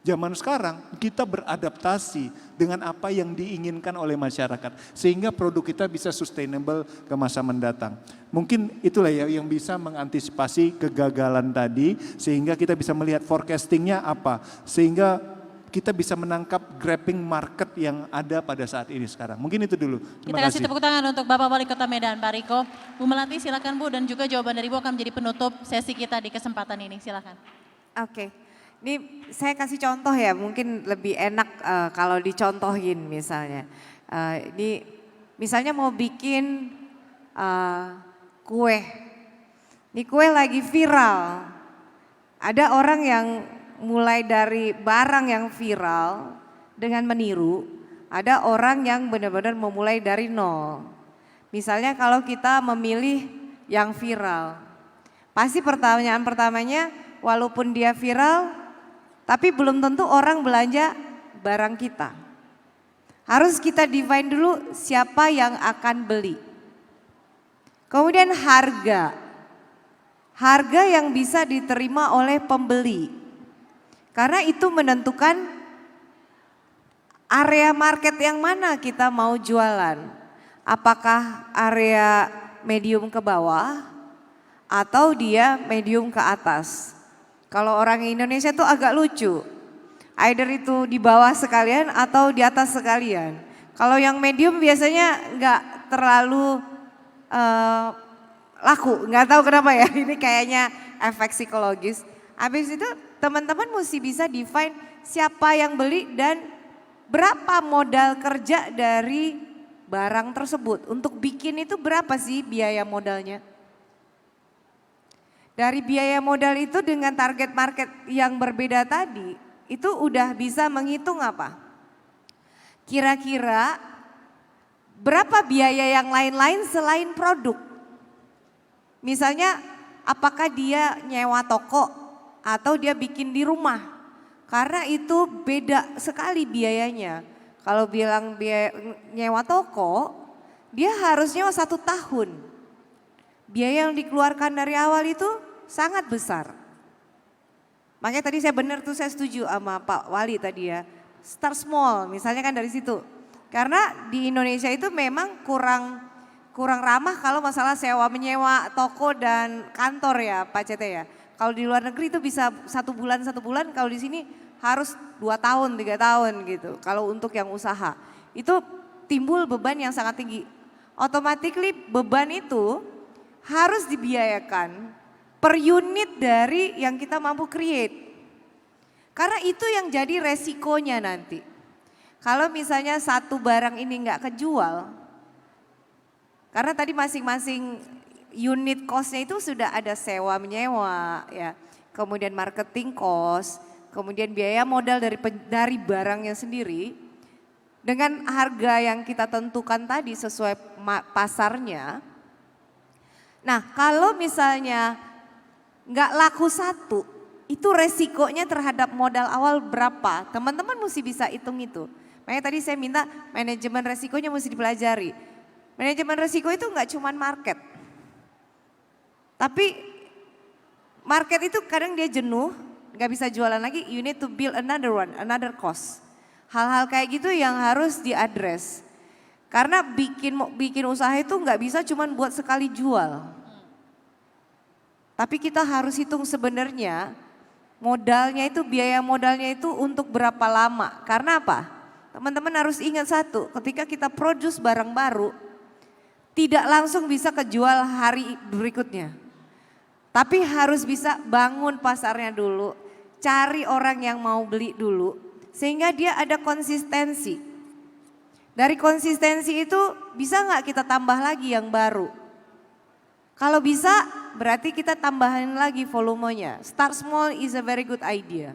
[SPEAKER 3] Zaman sekarang kita beradaptasi dengan apa yang diinginkan oleh masyarakat. Sehingga produk kita bisa sustainable ke masa mendatang. Mungkin itulah ya yang bisa mengantisipasi kegagalan tadi. Sehingga kita bisa melihat forecastingnya apa. Sehingga kita bisa menangkap grabbing market yang ada pada saat ini sekarang. Mungkin itu dulu.
[SPEAKER 1] Kita kasih tepuk tangan untuk Bapak Wali Kota Medan, Pak Riko. Bu Melati silakan Bu, dan juga jawaban dari Bu akan menjadi penutup sesi kita di kesempatan ini. Silakan.
[SPEAKER 5] Oke. Ini saya kasih contoh ya, mungkin lebih enak kalau dicontohin misalnya. Ini misalnya mau bikin kue. Ini kue lagi viral. Ada orang yang mulai dari barang yang viral dengan meniru. Ada orang yang benar-benar memulai dari nol. Misalnya kalau kita memilih yang viral. Pasti pertanyaan pertamanya, walaupun dia viral, tapi belum tentu orang belanja barang kita. Harus kita define dulu siapa yang akan beli. Kemudian harga. Harga yang bisa diterima oleh pembeli. Karena itu menentukan area market yang mana kita mau jualan. Apakah area medium ke bawah atau dia medium ke atas. Kalau orang Indonesia tuh agak lucu, either itu di bawah sekalian atau di atas sekalian. Kalau yang medium biasanya nggak terlalu laku, nggak tahu kenapa ya, ini kayaknya efek psikologis. Habis itu teman-teman mesti bisa define siapa yang beli dan berapa modal kerja dari barang tersebut. Untuk bikin itu berapa sih biaya modalnya? Dari biaya modal itu dengan target market yang berbeda tadi, itu udah bisa menghitung apa? Kira-kira berapa biaya yang lain-lain selain produk? Misalnya apakah dia nyewa toko atau dia bikin di rumah? Karena itu beda sekali biayanya. Kalau bilang biaya nyewa toko, dia harus nyewa 1 tahun. Biaya yang dikeluarkan dari awal itu sangat besar. Makanya tadi saya benar tuh, saya setuju sama Pak Wali tadi ya. Start small misalnya kan dari situ. Karena di Indonesia itu memang kurang ramah kalau masalah sewa menyewa toko dan kantor ya Pak CT ya. Kalau di luar negeri itu bisa 1 bulan, kalau di sini harus 2 tahun, 3 tahun gitu. Kalau untuk yang usaha itu timbul beban yang sangat tinggi. Automatically beban itu harus dibiayakan per unit dari yang kita mampu create. Karena itu yang jadi resikonya nanti. Kalau misalnya satu barang ini nggak kejual, karena tadi masing-masing unit cost-nya itu sudah ada sewa menyewa, ya, kemudian marketing cost, kemudian biaya modal dari barangnya sendiri, dengan harga yang kita tentukan tadi sesuai pasarnya. Nah kalau misalnya nggak laku satu, itu resikonya terhadap modal awal berapa? Teman-teman mesti bisa hitung itu. Makanya tadi saya minta manajemen resikonya mesti dipelajari. Manajemen resiko itu nggak cuma market. Tapi market itu kadang dia jenuh, nggak bisa jualan lagi, you need to build another cost. Hal-hal kayak gitu yang harus diadres. Karena bikin usaha itu nggak bisa cuma buat sekali jual. Tapi kita harus hitung sebenarnya modalnya itu, biaya modalnya itu untuk berapa lama. Karena apa? Teman-teman harus ingat satu, ketika kita produce barang baru, tidak langsung bisa kejual hari berikutnya. Tapi harus bisa bangun pasarnya dulu, cari orang yang mau beli dulu, sehingga dia ada konsistensi. Dari konsistensi itu bisa nggak kita tambah lagi yang baru? Kalau bisa berarti kita tambahin lagi volumenya. Start small is a very good idea.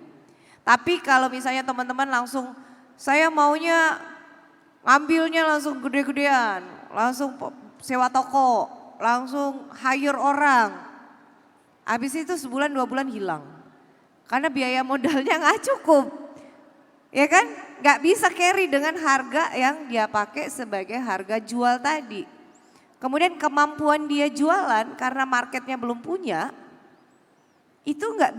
[SPEAKER 5] Tapi kalau misalnya teman-teman langsung, saya maunya ngambilnya langsung gede-gedean, langsung sewa toko, langsung hire orang. Habis itu sebulan 2 bulan hilang. Karena biaya modalnya nggak cukup. Ya kan? Nggak bisa carry dengan harga yang dia pakai sebagai harga jual tadi. Kemudian kemampuan dia jualan karena marketnya belum punya, itu nggak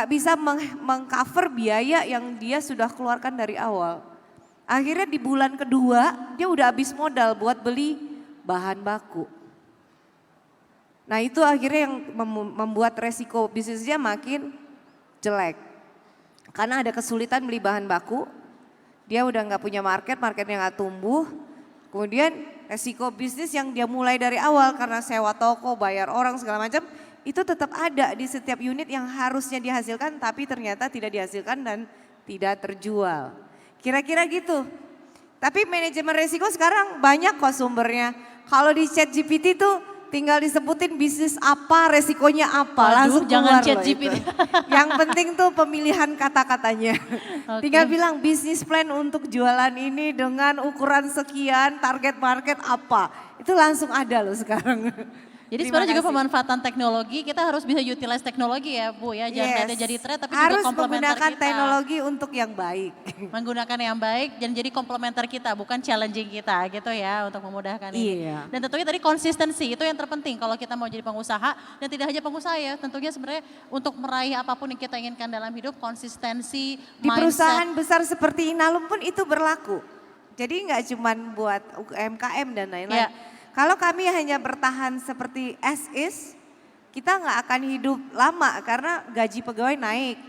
[SPEAKER 5] bisa mengcover biaya yang dia sudah keluarkan dari awal. Akhirnya di bulan kedua dia udah habis modal buat beli bahan baku. Nah itu akhirnya yang membuat resiko bisnisnya makin jelek. Karena ada kesulitan beli bahan baku, dia udah nggak punya marketnya nggak tumbuh. Kemudian resiko bisnis yang dia mulai dari awal karena sewa toko, bayar orang segala macam, itu tetap ada di setiap unit yang harusnya dihasilkan tapi ternyata tidak dihasilkan dan tidak terjual. Kira-kira gitu. Tapi manajemen resiko sekarang banyak kok sumbernya. Kalau di ChatGPT tuh tinggal disebutin bisnis apa, resikonya apa,
[SPEAKER 1] Waduh,
[SPEAKER 5] langsung
[SPEAKER 1] jangan
[SPEAKER 5] keluar
[SPEAKER 1] ChatGPT.
[SPEAKER 5] Yang penting tuh pemilihan kata-katanya. Tinggal bilang bisnis plan untuk jualan ini dengan ukuran sekian, target market apa. Itu langsung ada loh sekarang.
[SPEAKER 1] Jadi
[SPEAKER 5] Terima
[SPEAKER 1] sebenarnya juga
[SPEAKER 5] kasih.
[SPEAKER 1] pemanfaatan teknologi, kita harus bisa utilize teknologi ya Bu ya, jangan lihatnya jadi tren tapi
[SPEAKER 5] Harus
[SPEAKER 1] juga komplementer
[SPEAKER 5] menggunakan
[SPEAKER 1] kita.
[SPEAKER 5] teknologi untuk yang baik.
[SPEAKER 1] Menggunakan yang baik dan jadi komplementer kita, bukan challenging kita gitu ya untuk memudahkan ini.
[SPEAKER 5] Iya.
[SPEAKER 1] Dan tentunya tadi konsistensi itu yang terpenting kalau kita mau jadi pengusaha dan tidak hanya pengusaha ya, tentunya sebenarnya untuk meraih apapun yang kita inginkan dalam hidup, konsistensi,
[SPEAKER 5] Di perusahaan besar seperti Inalum pun itu berlaku. Jadi nggak cuma buat UMKM dan lain-lain.
[SPEAKER 1] Ya.
[SPEAKER 5] Kalau kami hanya bertahan seperti as is, kita nggak akan hidup lama karena gaji pegawai naik,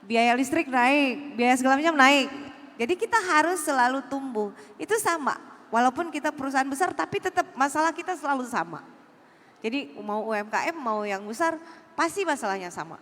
[SPEAKER 5] biaya listrik naik, biaya segala macam naik. Jadi kita harus selalu tumbuh. Itu sama, walaupun kita perusahaan besar tapi tetap masalah kita selalu sama. Jadi mau UMKM mau yang besar pasti masalahnya sama.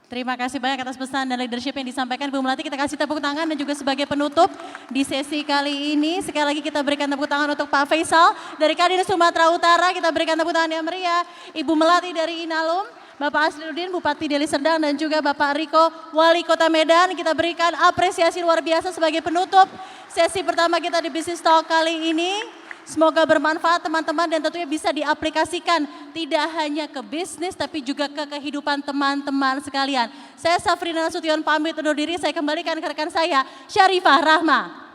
[SPEAKER 1] Terima kasih banyak atas pesan dan leadership yang disampaikan Bu Melati. Kita kasih tepuk tangan dan juga sebagai penutup di sesi kali ini. Sekali lagi kita berikan tepuk tangan untuk Pak Faisal dari Kadin Sumatera Utara. Kita berikan tepuk tangan yang meriah. Ibu Melati dari Inalum, Bapak Asliuddin Bupati Deli Serdang dan juga Bapak Riko Wali Kota Medan. Kita berikan apresiasi luar biasa sebagai penutup sesi pertama kita di Business Talk kali ini. Semoga bermanfaat teman-teman dan tentunya bisa diaplikasikan tidak hanya ke bisnis tapi juga ke kehidupan teman-teman sekalian. Saya Safrina Nasution pamit undur diri, saya kembalikan ke rekan saya Syarifah Rahma.